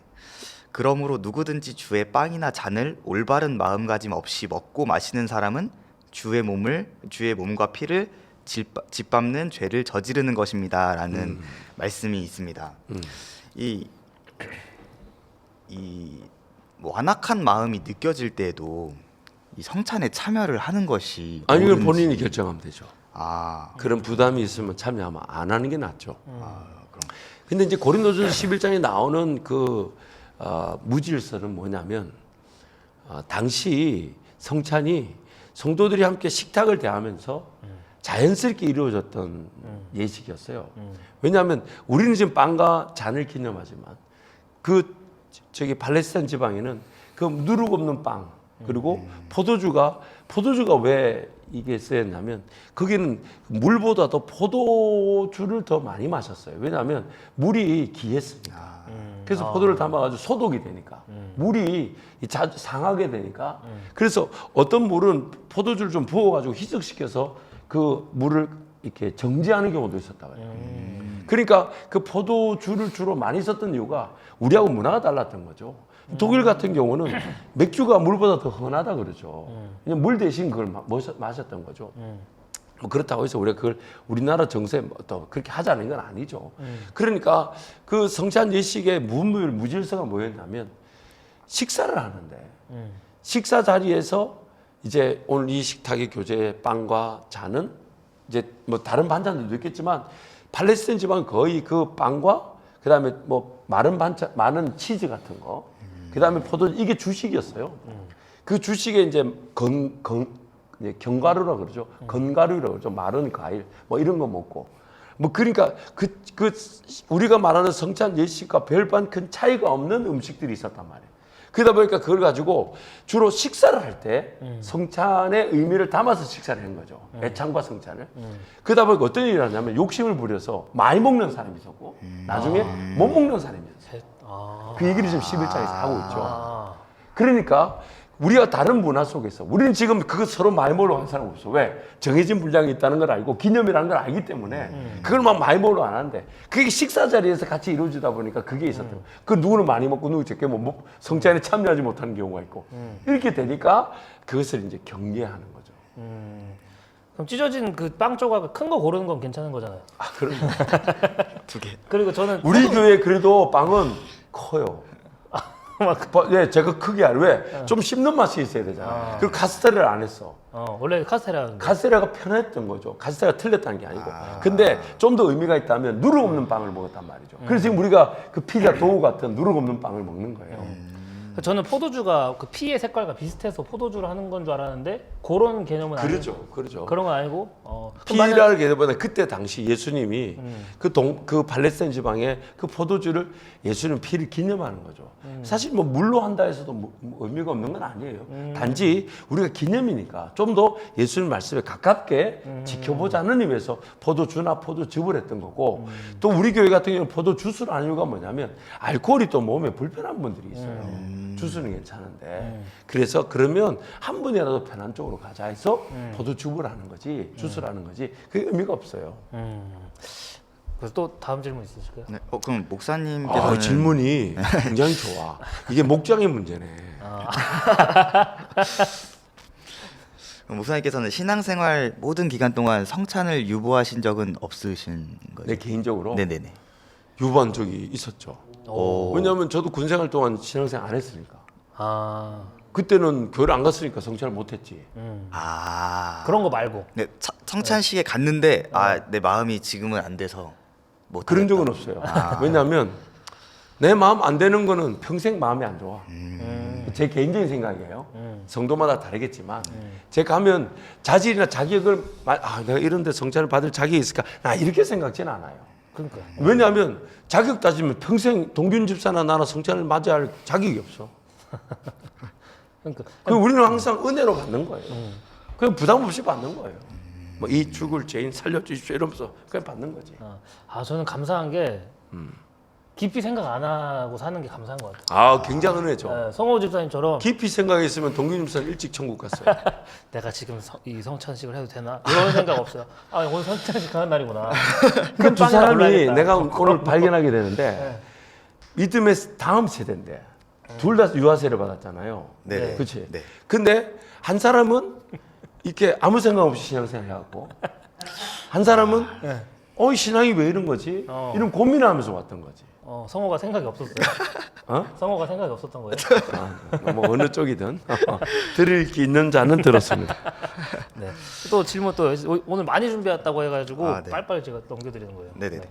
그러므로 누구든지 주의 빵이나 잔을 올바른 마음가짐 없이 먹고 마시는 사람은 주의 몸과 피를 짓밟는 죄를 저지르는 것입니다라는 말씀이 있습니다. 이 완악한 마음이 느껴질 때에도 이 성찬에 참여를 하는 것이 아니 이걸 옳은지. 본인이 결정하면 되죠. 아, 그런 부담이 있으면 참여하면 안 하는 게 낫죠. 그럼 근데 이제 고린도전서 11장에 나오는 그 무질서는 뭐냐면 당시 성찬이 성도들이 함께 식탁을 대하면서 자연스럽게 이루어졌던 예식이었어요. 왜냐하면 우리는 지금 빵과 잔을 기념하지만 저기 팔레스타인 지방에는 그 누룩 없는 빵 그리고 포도주가 왜 이게 쓰였냐면 거기는 물보다도 포도주를 더 많이 마셨어요. 왜냐하면 물이 귀했습니다. 그래서 포도를 담아가지고 소독이 되니까 물이 자주 상하게 되니까 그래서 어떤 물은 포도주를 좀 부어가지고 희석시켜서 그 물을 이렇게 정지하는 경우도 있었다고 해요. 그러니까 그 포도주를 주로 많이 썼던 이유가 우리하고 문화가 달랐던 거죠. 독일 같은 경우는 맥주가 물보다 더 흔하다 그러죠. 그냥 물 대신 그걸 마셨던 거죠. 뭐 그렇다고 해서 우리가 그걸 우리나라 정서에 또 그렇게 하자는 건 아니죠. 그러니까 그 성찬 예식의 무질서가 뭐였냐면 식사를 하는데 식사 자리에서 이제 오늘 이 식탁의 교제의 빵과 잔은 이제 뭐 다른 반찬들도 있겠지만 팔레스타인 지방은 거의 그 빵과 그다음에 뭐 마른 반찬, 마른 치즈 같은 거, 그다음에 포도 이게 주식이었어요. 그 주식에 이제 견과류라 그러죠. 건가류라 그러죠. 마른 과일 뭐 이런 거 먹고 뭐 그러니까 우리가 말하는 성찬 예식과 별반 큰 차이가 없는 음식들이 있었단 말이에요. 그러다 보니까 그걸 가지고 주로 식사를 할 때 성찬의 의미를 담아서 식사를 한 거죠. 애찬과 성찬을. 그러다 보니까 어떤 일이 일어나냐면 욕심을 부려서 많이 먹는 사람이 있었고 나중에 못 먹는 사람이 있었어요. 그 얘기를 지금 11장에서 하고 있죠. 그러니까 우리가 다른 문화 속에서 우리는 지금 그거 서로 많이 먹으러 한 사람 없어. 왜? 정해진 분량이 있다는 걸 알고 기념이라는 걸 알기 때문에 그걸 막 많이 먹으러 안 하는데 그게 식사 자리에서 같이 이루어지다 보니까 그게 있었던 그 누구는 많이 먹고 누구 적게 뭐 성찬에 참여하지 못하는 경우가 있고 이렇게 되니까 그것을 이제 경계하는 거죠. 그럼 찢어진 그 빵 조각 큰 거 고르는 건 괜찮은 거잖아요. 아, 그런 거. 두 개. 그리고 저는 우리 교회 그래도 빵은 커요. 예, 제가 크게 알 왜? 좀 씹는 맛이 있어야 되잖아요. 그리고 카스테라를 안 했어. 원래 카스테라는 카스테라가 편했던 거죠. 카스테라가 틀렸다는 게 아니고. 근데 좀 더 의미가 있다면 누룩 없는 빵을 먹었단 말이죠. 그래서 지금 우리가 그 피자 도우 같은 누룩 없는 빵을 먹는 거예요. 저는 포도주가 그 피의 색깔과 비슷해서 포도주를 하는 건 줄 알았는데 그런 개념은 아니죠. 그렇죠. 그런 건 아니고 피라는 개념보다 그때 당시 예수님이 그 팔레스타인 지방에 그 포도주를 예수님 피를 기념하는 거죠. 사실 뭐 물로 한다 해서도 뭐 의미가 없는 건 아니에요. 단지 우리가 기념이니까 좀 더 예수님 말씀에 가깝게 지켜보자는 의미에서 포도주나 포도즙을 했던 거고 또 우리 교회 같은 경우는 포도주스를 하는 이유가 뭐냐면 알코올이 또 몸에 불편한 분들이 있어요. 주스는 괜찮은데 그래서 그러면 한 분이라도 편한 쪽으로 가자 해서 포도즙을 하는 거지 주스를 하는 거지 그게 의미가 없어요. 그래서 또 다음 질문 있으실까요? 네, 그럼 목사님께서는 질문이 굉장히 좋아. 이게 목장의 문제네. 목사님께서는 신앙생활 모든 기간 동안 성찬을 유보하신 적은 없으신 거죠? 내 개인적으로 네네네. 유보한 적이 있었죠. 오. 왜냐하면 저도 군생활 동안 신앙생활 안 했으니까. 그때는 교회를 안 갔으니까 성찬을 못 했지. 아. 그런 거 말고 네, 성찬식에 갔는데 내 마음이 지금은 안 돼서 못 그런 하겠다. 적은 없어요. 왜냐하면 내 마음 안 되는 거는 평생 마음이 안 좋아. 제 개인적인 생각이에요. 성도마다 다르겠지만 제가 가면 자질이나 자격을 내가 이런 데 성찬을 받을 자격이 있을까? 나 이렇게 생각지는 않아요. 그러니까 왜냐하면 자격 따지면 평생 동균 집사나 나나 성찬을 맞이할 자격이 없어. 그러니까 그 우리는 항상 은혜로 받는 거예요. 그냥 부담 없이 받는 거예요. 뭐 이 죽을 죄인 살려주십시오 이러면서 그냥 받는 거지. 저는 감사한 게 깊이 생각 안 하고 사는 게 감사한 것 같아요. 굉장한 은혜죠. 네, 성호 집사님처럼 깊이 생각했으면 동균 집사는 일찍 천국 갔어요. 내가 지금 이 성찬식을 해도 되나 이런 생각 없어요. 오늘 성찬식 하는 날이구나. 그 두 빵이나 사람이 골라야겠다. 내가 오늘 발견하게 되는데 믿음의 다음 세대인데 둘 다 유아세를 받았잖아요. 네네. 그렇지. 네. 근데 한 사람은 이렇게 아무 생각 없이 신앙생활 해갖고 한 사람은 이 신앙이 왜 이런 거지? 이런 고민을 하면서 왔던 거지. 성호가 생각이 없었어요. 성호가 생각이 없었던 거예요. 뭐 어느 쪽이든 들을 게 있는 자는 들었습니다. 네. 또 질문 또 오늘 많이 준비했다고 해가지고 아, 네. 빨리빨리 제가 넘겨드리는 거예요. 네네네.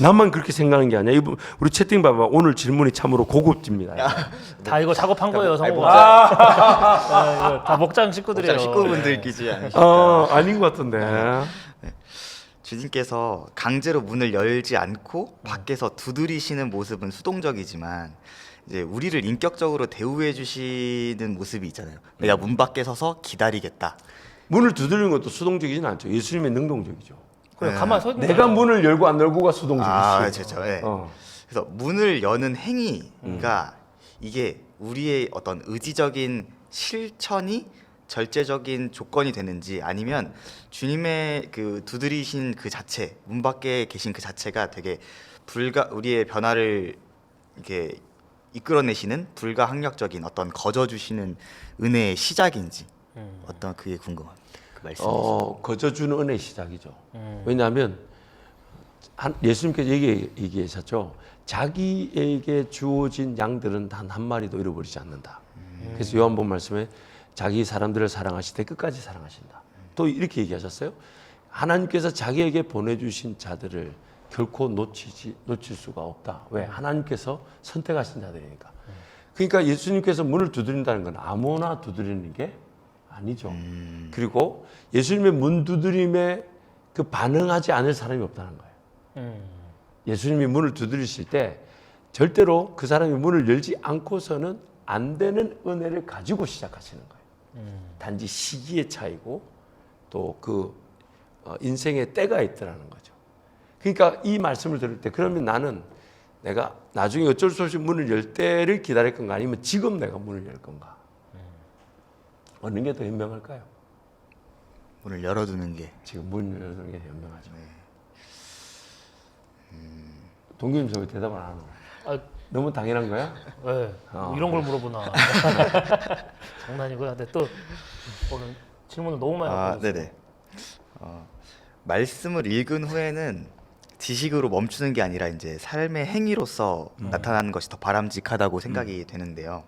나만 그렇게 생각하는 게 아니야. 이분 우리 채팅 봐봐. 오늘 질문이 참으로 고급집니다. 다 이거 작업한 거예요, 아니, 성우가. 이거 다 먹장 식구들이에요. 식구분들끼리 아니시죠? 아닌 것 같은데. 주님께서 강제로 문을 열지 않고 밖에서 두드리시는 모습은 수동적이지만 이제 우리를 인격적으로 대우해 주시는 모습이 있잖아요. 내가 문 밖에 서서 기다리겠다. 문을 두드리는 것도 수동적이진 않죠. 예수님의 능동적이죠. 그래 네. 가만 서 있는 내가 문을 열고 안 열고가 수동적이지. 아, 그렇죠. 네. 어. 그래서 문을 여는 행위가 이게 우리의 어떤 의지적인 실천이 절제적인 조건이 되는지 아니면 주님의 그 두드리신 그 자체, 문 밖에 계신 그 자체가 되게 우리의 변화를 이렇게 이끌어내시는 불가항력적인 어떤 거저 주시는 은혜의 시작인지 어떤 그게 궁금합니다. 그 말씀. 거저주는 은혜의 시작이죠. 왜냐하면 예수님께서 얘기하셨죠. 자기에게 주어진 양들은 단 한 마리도 잃어버리지 않는다. 그래서 요한복음 말씀에 자기 사람들을 사랑하시되 끝까지 사랑하신다. 또 이렇게 얘기하셨어요. 하나님께서 자기에게 보내주신 자들을 결코 놓칠 수가 없다. 왜? 하나님께서 선택하신 자들이니까. 그러니까 예수님께서 문을 두드린다는 건 아무나 두드리는 게 아니죠. 그리고 예수님의 문 두드림에 그 반응하지 않을 사람이 없다는 거예요. 예수님이 문을 두드리실 때 절대로 그 사람이 문을 열지 않고서는 안 되는 은혜를 가지고 시작하시는 거예요. 단지 시기의 차이고 또 그 인생의 때가 있더라는 거죠. 그러니까 이 말씀을 들을 때 그러면 나는 내가 나중에 어쩔 수 없이 문을 열 때를 기다릴 건가 아니면 지금 내가 문을 열 건가 어느 게 더 현명할까요? 문을 열어두는 게. 지금 문을 여는 게 현명하죠. 동규님 저왜 대답을 안 하노? 아, 너무 당연한 거야? 네. 뭐 이런 걸 물어보나. 장난이고요. 근데 또 오늘 질문을 너무 많이 아, 받았어요. 네네. 말씀을 읽은 후에는 지식으로 멈추는 게 아니라 이제 삶의 행위로서 나타나는 것이 더 바람직하다고 생각이 되는데요.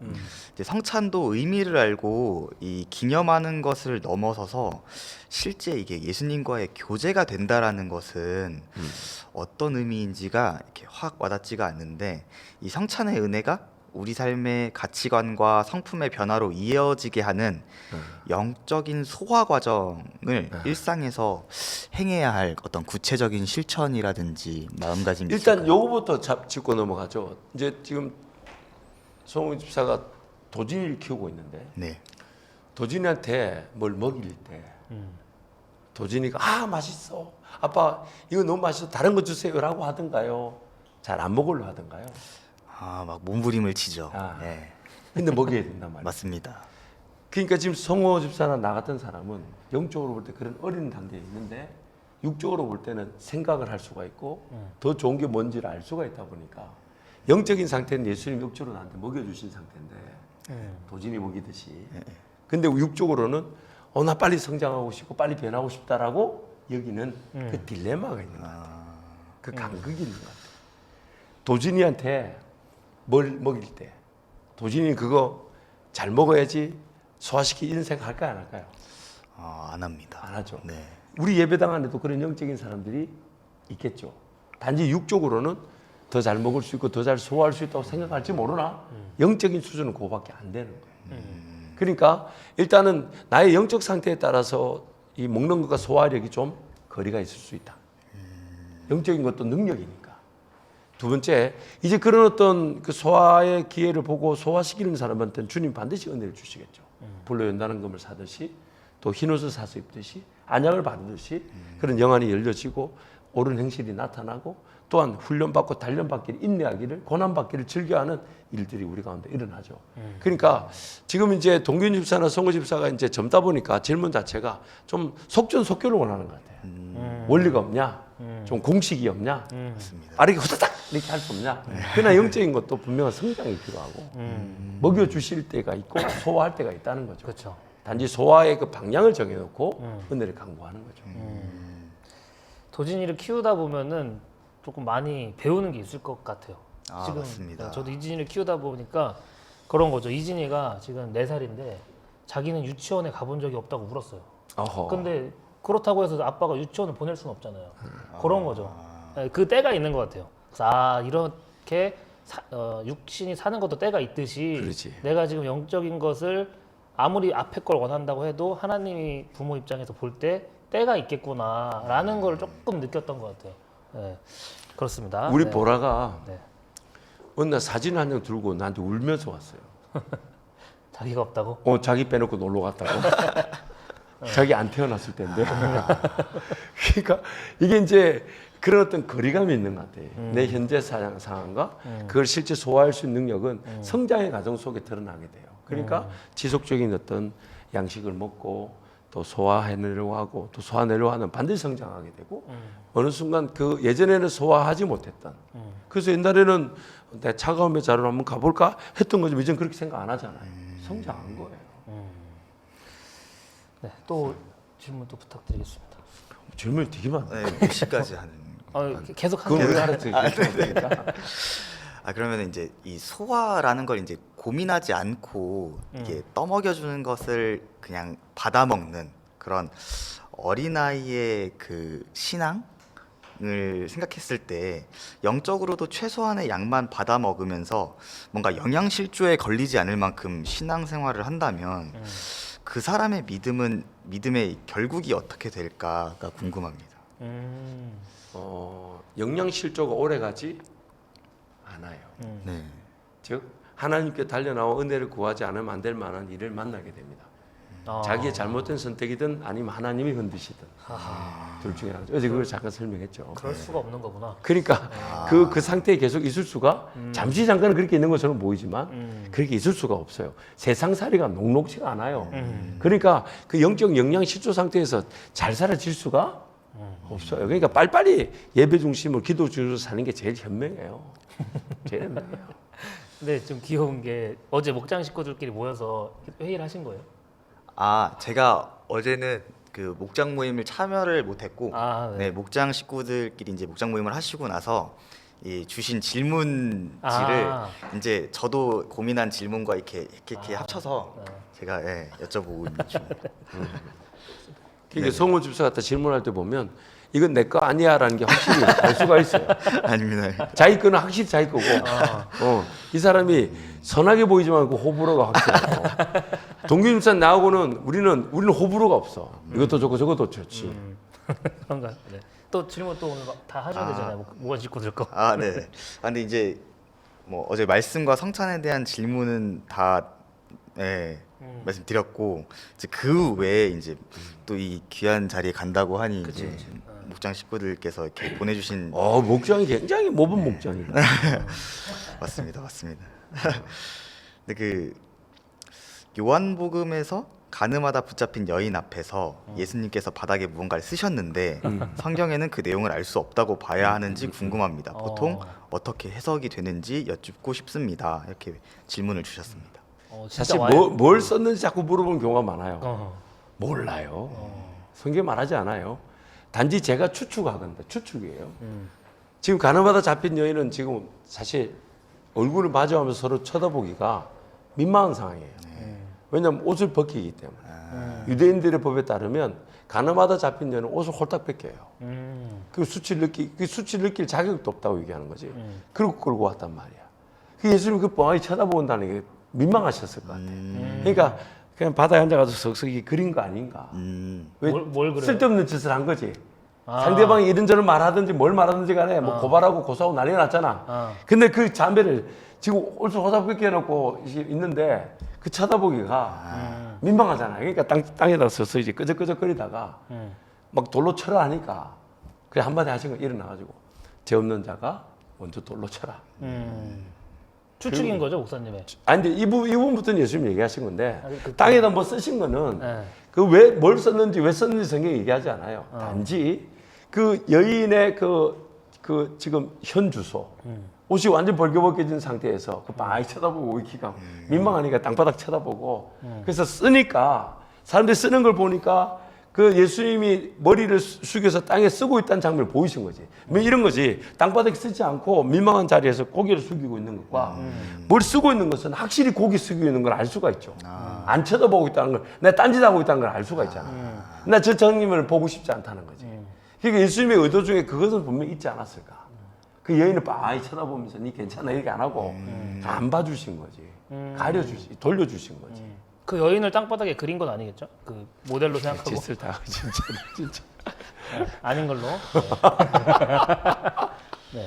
이제 성찬도 의미를 알고 이 기념하는 것을 넘어서서 실제 이게 예수님과의 교제가 된다라는 것은 어떤 의미인지가 이렇게 확 와닿지가 않는데 이 성찬의 은혜가 우리 삶의 가치관과 성품의 변화로 이어지게 하는 영적인 소화 과정을 일상에서 행해야 할 어떤 구체적인 실천이라든지 마음가짐이 일단 있을까요? 요거부터 짚고 넘어가죠. 이제 지금 송우 집사가 도진이를 키우고 있는데 네. 도진이한테 뭘 먹일 때 도진이가 아 맛있어 아빠 이거 너무 맛있어 다른 거 주세요라고 하던가요? 잘 안 먹으려 하던가요? 아, 막 몸부림을 치죠. 아. 네. 근데 먹여야 된단 말이에요. 맞습니다. 그러니까 지금 성호 집사나 나 같은 사람은 영적으로 볼 때 그런 어린 단계에 있는데 육적으로 볼 때는 생각을 할 수가 있고 더 좋은 게 뭔지를 알 수가 있다 보니까 영적인 상태는 예수님 육적으로 나한테 먹여주신 상태인데 도진이 먹이듯이 근데 육적으로는 나 빨리 성장하고 싶고 빨리 변하고 싶다라고 여기는 그 딜레마가 있는 것 같아요. 그 간극이 있는 것 같아요. 도진이한테 뭘 먹일 때 도진이 그거 잘 먹어야지 소화시키는 생각할까요 안 할까요? 안 합니다. 안 하죠. 네. 우리 예배당 안에도 그런 영적인 사람들이 있겠죠. 단지 육적으로는 더 잘 먹을 수 있고 더 잘 소화할 수 있다고 생각할지 모르나 영적인 수준은 그거밖에 안 되는 거예요. 그러니까 일단은 나의 영적 상태에 따라서 이 먹는 것과 소화력이 좀 거리가 있을 수 있다. 영적인 것도 능력이니까. 두 번째, 이제 그런 어떤 그 소화의 기회를 보고 소화시키는 사람한테는 주님 반드시 은혜를 주시겠죠. 불로 연다는 금을 사듯이 또 흰옷을 사서 입듯이 안약을 받듯이 그런 영안이 열려지고 옳은 행실이 나타나고 또한 훈련받고 단련받기를 인내하기를 고난받기를 즐겨하는 일들이 우리 가운데 일어나죠. 그러니까 지금 이제 동균 집사나 성호 집사가 이제 젊다 보니까 질문 자체가 좀 속전속결을 원하는 것 같아요. 원리가 없냐? 좀 공식이 없냐? 빠르게 후다닥 이렇게 할 수 없냐? 그러나 영적인 것도 분명한 성장이 필요하고 먹여 주실 때가 있고 소화할 때가 있다는 거죠. 그렇죠. 단지 소화의 그 방향을 정해놓고 은혜를 강구하는 거죠. 도진이를 키우다 보면은 조금 많이 배우는 게 있을 것 같아요. 아, 지금 맞습니다. 저도 이진이를 키우다 보니까 그런 거죠. 이진이가 지금 4살인데 자기는 유치원에 가본 적이 없다고 울었어요. 어허. 근데 그렇다고 해서 아빠가 유치원을 보낼 수는 없잖아요. 그런 거죠. 네, 그 때가 있는 것 같아요. 그래서 이렇게 육신이 사는 것도 때가 있듯이 그렇지. 내가 지금 영적인 것을 아무리 앞에 걸 원한다고 해도 하나님이 부모 입장에서 볼 때 때가 있겠구나라는 걸 조금 느꼈던 것 같아요. 네, 그렇습니다. 우리 네. 보라가 네. 어느 날 사진 한 장 들고 나한테 울면서 왔어요. 자기가 없다고? 자기 빼놓고 놀러 갔다고. 자기 안 태어났을 때인데. 그러니까 이게 이제 그런 어떤 거리감이 있는 것 같아요. 내 현재 상황과 그걸 실제 소화할 수 있는 능력은 성장의 과정 속에 드러나게 돼요. 그러니까 지속적인 어떤 양식을 먹고 또 소화해내려고 하고 또 소화내려고 하는 반드시 성장하게 되고 어느 순간 그 예전에는 소화하지 못했던 그래서 옛날에는 내 차가움의 자리로 한번 가볼까 했던 거지 이제는 그렇게 생각 안 하잖아요. 성장한 거예요. 네, 또 질문 또 부탁드리겠습니다. 질문이 되게 많아요. 네, 몇 시까지 하는? 계속 그건 하는 우리가 알아서 그러면 이제 이 소화라는 걸 이제 고민하지 않고 이게 떠먹여주는 것을 그냥 받아 먹는 그런 어린아이의 그 신앙을 생각했을 때 영적으로도 최소한의 양만 받아 먹으면서 뭔가 영양실조에 걸리지 않을 만큼 신앙생활을 한다면 그 사람의 믿음의 결국이 어떻게 될까가 궁금합니다. 영양 실조가 오래 가지 않아요. 네. 즉 하나님께 달려나와 은혜를 구하지 않으면 안 될 만한 일을 만나게 됩니다. 자기의 잘못된 선택이든 아니면 하나님이 흔드시든 둘 중에 하나죠. 어제 그걸 잠깐 설명했죠. 그럴 수가 없는 거구나. 그러니까 그 상태에 계속 있을 수가 잠시 잠깐 그렇게 있는 것처럼 보이지만 그렇게 있을 수가 없어요. 세상살이가 녹록지가 않아요. 그러니까 그 영적 영양 실조 상태에서 잘 살아질 수가 없어요. 그러니까 빨리빨리 예배 중심으로 기도 중심으로 사는 게 제일 현명해요. 제일 현명해요. 근데 좀 귀여운 게 어제 목장 식구들끼리 모여서 회의를 하신 거예요? 제가 어제는 그 목장 모임을 참여를 못했고, 네. 네, 목장 식구들끼리 이제 목장 모임을 하시고 나서 이 주신 질문지를 이제 저도 고민한 질문과 이렇게 합쳐서 제가 여쭤보고 있는 중입니다. 그러니까 성호 집사 갖다 질문할 때 보면 이건 내 거 아니야라는 게 확실히 알 수가 있어요. 아닙니다. 자기 거는 확실히 자기 거고, 이 사람이 선하게 보이지만 그 호불호가 확실하고. 동규집사 나하고는 우리는 호불호가 없어. 이것도 좋고 저것도 좋지. 그런가? 네. 또 질문 또 오늘 다 하셔야 되잖아요. 뭐가 짓고 들 거. 네. 근데 이제 뭐 어제 말씀과 성찬에 대한 질문은 다 말씀드렸고 이제 그 외에 이제 또 이 귀한 자리에 간다고 하니 이제 목장 식구들께서 이렇게 보내주신 목장이 굉장히 모범 목장이에요. 맞습니다. 근데 그 요한복음에서 가늠하다 붙잡힌 여인 앞에서 예수님께서 바닥에 무언가를 쓰셨는데 성경에는 그 내용을 알 수 없다고 봐야 하는지 궁금합니다. 보통 어떻게 해석이 되는지 여쭙고 싶습니다. 이렇게 질문을 주셨습니다. 사실 뭘 썼는지 자꾸 물어보는 경우가 많아요. 몰라요. 성경 말하지 않아요. 단지 제가 추측하건데 추측이에요. 지금 가늠하다 잡힌 여인은 지금 사실 얼굴을 마주하면서 서로 쳐다보기가 민망한 상황이에요. 왜냐하면 옷을 벗기기 때문에. 유대인들의 법에 따르면 가늠하다 잡힌 여인은 옷을 홀딱 벗겨요. 그 수치를 느낄 자격도 없다고 얘기하는 거지. 그리고 끌고 왔단 말이야. 그 예수님 그 뻔하게 쳐다본다는 게 민망하셨을 것 같아요. 그러니까 그냥 바다에 앉아가지고 석석이 그린 거 아닌가. 왜 뭘 그래요? 쓸데없는 짓을 한 거지. 상대방이 이런저런 말하든지 뭘 말하든지 간에 뭐 고발하고 고소하고 난리 났잖아. 근데 그 자매를 지금 옷을 호다 벗겨놓고 있는데 그 쳐다보기가 민망하잖아. 그러니까 땅에다 서서 이제 끄적끄적거리다가 막 돌로 쳐라 하니까 그래 한마디 하신 거 일어나가지고 죄 없는 자가 먼저 돌로 쳐라. 추측인 거죠, 목사님의? 아니 근데 이 부분부터는 예수님 얘기하신 건데 땅에다 뭐 쓰신 거는 네. 그 왜 뭘 썼는지 왜 썼는지 성경이 얘기하지 않아요. 단지 그 여인의 그 지금 현 주소 옷이 완전 벌겨벗겨진 상태에서 그 많이 쳐다보고 기가 민망하니까 땅바닥 쳐다보고 그래서 쓰니까 사람들이 쓰는 걸 보니까 그 예수님이 머리를 숙여서 땅에 쓰고 있다는 장면을 보이신 거지. 뭐 이런 거지. 땅바닥에 쓰지 않고 민망한 자리에서 고개를 숙이고 있는 것과 머리 쓰고 있는 것은 확실히 고개 숙이고 있는 걸 알 수가 있죠. 안 쳐다보고 있다는 걸, 내가 딴짓하고 있다는 걸 알 수가 있잖아. 나 저 장님을 보고 싶지 않다는 거지. 그러니까 예수님의 의도 중에 그것은 분명히 있지 않았을까. 그 여인을 빤히 쳐다보면서 니 괜찮아 이렇게 안 하고 안 봐주신 거지. 돌려주신 거지. 그 여인을 땅바닥에 그린 건 아니겠죠? 그 모델로 생각하고 짓을 다 진짜. 아닌 걸로. 네.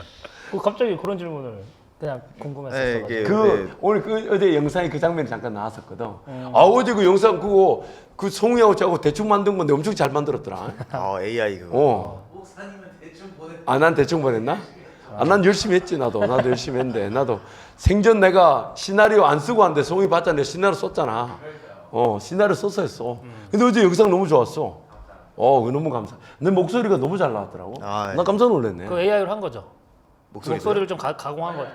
그 갑자기 그런 질문을 그냥 궁금했었어. 네, 이게 그 오늘 그 어제 영상에 그 장면이 잠깐 나왔었거든. 아 어제 그 영상 그거 그 송이하고 저하고 대충 만든 건데 엄청 잘 만들었더라. AI 그거. 목사님은 대충 보냈. 아 난 대충 보냈나? 아 난 열심히 했지 나도 열심히 했는데 나도 생전 내가 시나리오 안 쓰고 한데 송이 봤자 내 시나리오 썼잖아. 시나리오 써서 했어. 근데 어제 영상 너무 좋았어. 그거 너무 감사. 내 목소리가 너무 잘 나왔더라고. 아, 나 깜짝 놀랐네. 그 AI로 한 거죠? 목소리도요? 목소리를 좀 가공한 거죠?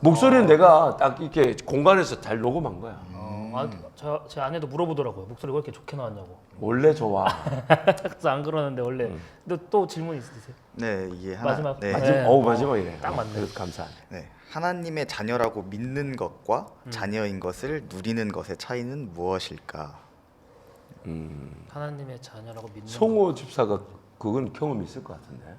목소리는 내가 딱 이렇게 공간에서 잘 녹음한 거야. 제 아내도 물어보더라고요. 목소리가 왜 이렇게 좋게 나왔냐고. 원래 좋아. 그래서 안 그러는데 원래. 근데 또 질문 있으세요? 네, 이게 하나. 마지막. 네. 마지막이네. 딱 맞네. 그래서 감사하네. 네. 하나님의 자녀라고 믿는 것과 자녀인 것을 누리는 것의 차이는 무엇일까? 하나님의 자녀라고 믿는 송호 집사가 그건 경험이 있을 것 같은데.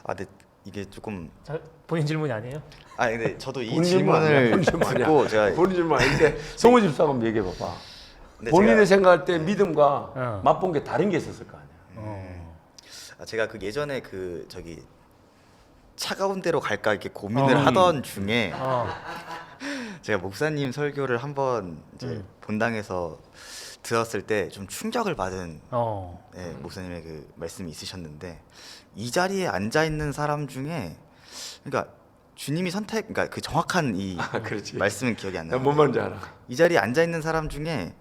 근데 이게 조금 자, 본인 질문이 아니에요? 근데 저도 이 본인 질문 아니야, 질문을 본인 질문 아니야. 듣고 제가 본인 질문 아닌데 송호 집사가 한번 얘기해 봐봐. 근데 본인이 제가- 생각할 때 믿음과 어. 맛본 게 다른 게 있었을 거 아니야. 제가 그 예전에 그 저기 차가운 데로 갈까 이렇게 고민을 어. 하던 중에 어. 제가 목사님 설교를 한번 이제 본당에서 들었을 때 좀 충격을 받은 네, 목사님의 그 말씀이 있으셨는데 이 자리에 앉아 있는 사람 중에 그러니까 주님이 그러니까 그 정확한 이 그렇지. 말씀은 기억이 안 나요. 뭔 말인지 알아. 이 자리에 앉아 있는 사람 중에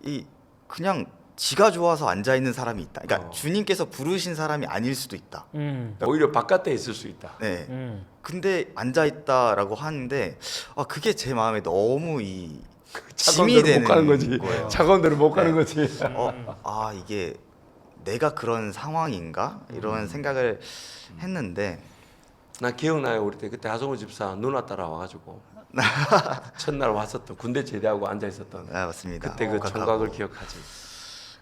이 그냥 지가 좋아서 앉아 있는 사람이 있다. 그러니까 주님께서 부르신 사람이 아닐 수도 있다. 오히려 바깥에 있을 수 있다. 네. 근데 앉아 있다라고 하는데 그게 제 마음에 너무 이 차가운 짐이 데로 못 가는 거지. 되는 거예요. 차가운 데로 못 가는 네. 거지. 이게 내가 그런 상황인가 이런 생각을 했는데 나 기억나요. 우리 때 그때 하성우 집사 누나 따라와가지고 첫날 왔었던 군대 제대하고 앉아 있었던 맞습니다. 그때 그 복학하고. 청각을 기억하지.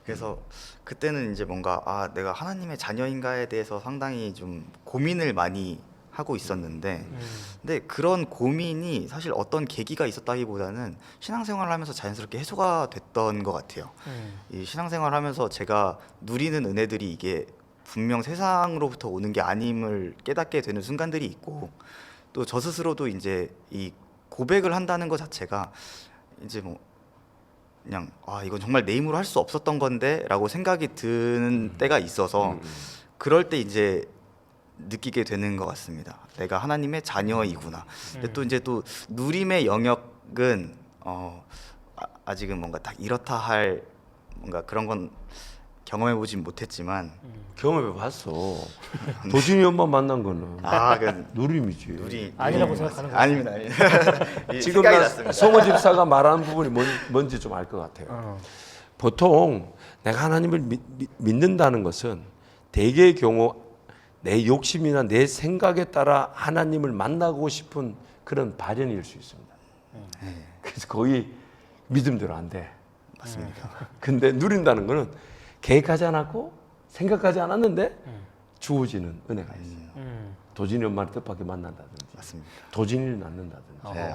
그래서 그때는 이제 뭔가 내가 하나님의 자녀인가에 대해서 상당히 좀 고민을 많이 하고 있었는데 근데 그런 고민이 사실 어떤 계기가 있었다기보다는 신앙생활을 하면서 자연스럽게 해소가 됐던 것 같아요. 이 신앙생활을 하면서 제가 누리는 은혜들이 이게 분명 세상으로부터 오는 게 아님을 깨닫게 되는 순간들이 있고 또 저 스스로도 이제 이 고백을 한다는 것 자체가 이제 뭐 그냥 이건 정말 내 힘으로 할 수 없었던 건데라고 생각이 드는 때가 있어서 그럴 때 이제 느끼게 되는 것 같습니다. 내가 하나님의 자녀이구나. 근데 또 이제 또 누림의 영역은 아직은 뭔가 딱 이렇다 할 뭔가 그런 건 경험해 보진 못했지만 경험해 봤어. 도진이 엄마 만난 거는 그 누림이지. 누리 아니라고 생각하는 거예요? 아닙니다. 지금 생각이 나 났습니다. 송호 집사가 말하는 부분이 뭔지 좀 알 것 같아요. 보통 내가 하나님을 믿는다는 것은 대개의 경우 내 욕심이나 내 생각에 따라 하나님을 만나고 싶은 그런 발현일 수 있습니다. 그래서 거의 믿음대로 안 돼. 맞습니다. 근데 누린다는 거는 계획하지 않았고 생각하지 않았는데 주어지는 은혜가 있어요. 도진이 엄마를 뜻밖에 만난다든지 맞습니다. 도진이를 낳는다든지 네,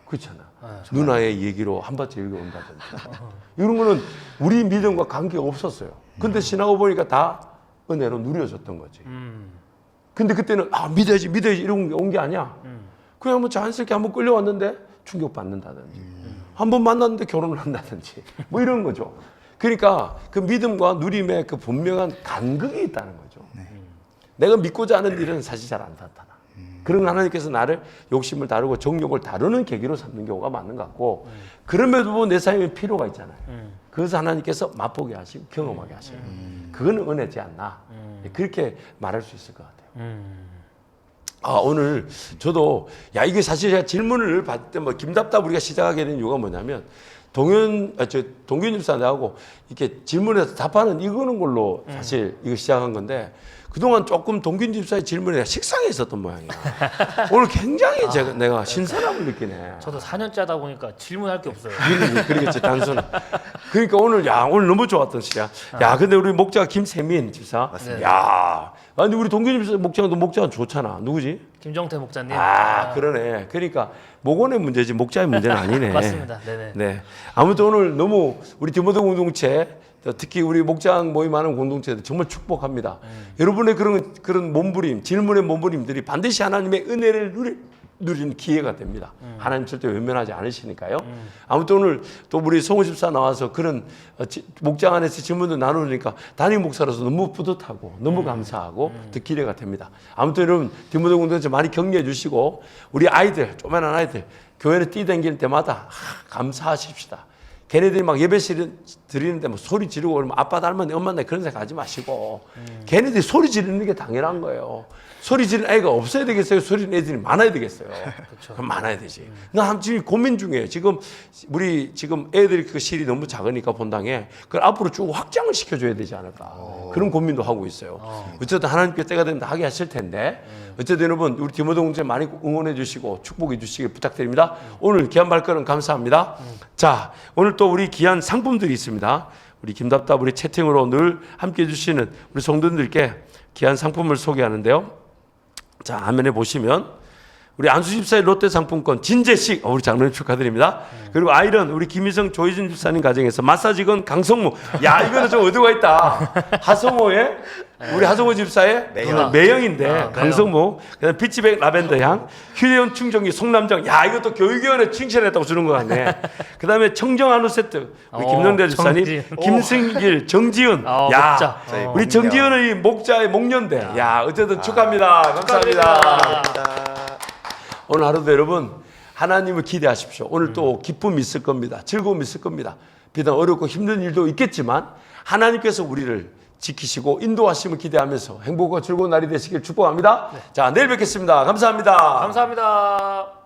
그렇잖아. 누나의 얘기로 한밭에 여기 온다든지 이런 거는 우리 믿음과 관계가 없었어요. 근데 지나고 보니까 다 은혜로 누려졌던 거지. 근데 그때는 믿어야지 이런 게 온 게 아니야. 그냥 한번 자연스럽게 한번 끌려왔는데 충격받는다든지 한 번 만났는데 결혼을 한다든지 뭐 이런 거죠. 그러니까 그 믿음과 누림의 그 분명한 간극이 있다는 거죠. 내가 믿고자 하는 일은 사실 잘 안 나타나. 그런 하나님께서 나를 욕심을 다루고 정욕을 다루는 계기로 삼는 경우가 많은 것 같고 그럼에도 내 삶에 필요가 있잖아요. 그래서 하나님께서 맛보게 하시고 경험하게 하시고 그거는 은혜지 않나. 그렇게 말할 수 있을 것 같아요. 오늘 저도 이게 사실 제가 질문을 받을 때 김답답 우리가 시작하게 된 이유가 뭐냐면 동균 집사 내하고 이렇게 질문해서 답하는 이거는 걸로 사실 이거 시작한 건데 그동안 조금 동균 집사의 질문에 식상해 있었던 모양이야. 오늘 굉장히 내가 신선함을 느끼네. 저도 4년째 하다 보니까 질문할 게 없어요. 그러겠지, 단순히. 그러니까 오늘 너무 좋았던 시야. 야, 근데 우리 목자 김세민 집사. 맞습니다. 야, 아니 우리 동균 집사 목자가 좋잖아. 누구지? 김정태 목사님. 그러네. 그러니까 목원의 문제지 목자의 문제는 아니네. 맞습니다. 네네. 네. 아무튼 오늘 너무 우리 디모데 공동체 특히 우리 목장 모임하는 공동체들 정말 축복합니다. 여러분의 그런 몸부림, 질문의 몸부림들이 반드시 하나님의 은혜를 누리는 기회가 됩니다. 하나님 절대 외면하지 않으시니까요. 아무튼 오늘 또 우리 성호 집사 나와서 그런 목장 안에서 질문을 나누니까 담임 목사로서 너무 뿌듯하고 너무 감사하고 또 기대가 됩니다. 아무튼 여러분 디모데 공동체 많이 격려해 주시고 우리 아이들, 조그만한 아이들 교회를 뛰어다니는 때마다 감사하십시다. 걔네들이 막 예배 드리는데 뭐 소리 지르고 그러면 아빠 닮았네, 엄마 닮았네 그런 생각 하지 마시고 걔네들이 소리 지르는 게 당연한 거예요. 소리 지르는 애가 없어야 되겠어요? 소리 지르는 애들이 많아야 되겠어요? 그럼 많아야 되지. 나 지금 고민 중이에요. 지금 애들이 그 실이 너무 작으니까 본당에 그걸 앞으로 쭉 확장을 시켜줘야 되지 않을까. 그런 고민도 하고 있어요. 어쨌든 하나님께 때가 된다 하게 하실 텐데 어쨌든 여러분 우리 디모데 공동체 많이 응원해 주시고 축복해 주시길 부탁드립니다. 오늘 귀한 발걸음 감사합니다. 자, 오늘 또 우리 귀한 상품들이 있습니다. 우리 김답답 우리 채팅으로 늘 함께 해주시는 우리 성도님들께 귀한 상품을 소개하는데요. 자, 화면에 보시면 우리 안수 집사의 롯데 상품권 진재식 우리 장로님 축하드립니다. 그리고 아이런 우리 김희성 조희진 집사님 가정에서 마사지건 강성무. 야, 이거는 좀 의도가 있다. 하성호의 우리 하성호 집사의 매형인데 강성무. 그다음 피치백 라벤더 향, 휴대용 충전기 송남정. 야, 이것도 교육위원회 칭찬했다고 주는 것 같네. 그다음에 청정 한우 세트 우리 김영대 집사님, 김승길, 정지은. 야, 목자. 우리 정지은은 이 목자의 목련대. 야, 어쨌든 축하합니다. 감사합니다. 오늘 하루도 여러분 하나님을 기대하십시오. 오늘 또 기쁨이 있을 겁니다. 즐거움이 있을 겁니다. 비단 어렵고 힘든 일도 있겠지만 하나님께서 우리를 지키시고 인도하심을 기대하면서 행복과 즐거운 날이 되시길 축복합니다. 자, 내일 뵙겠습니다. 감사합니다. 감사합니다.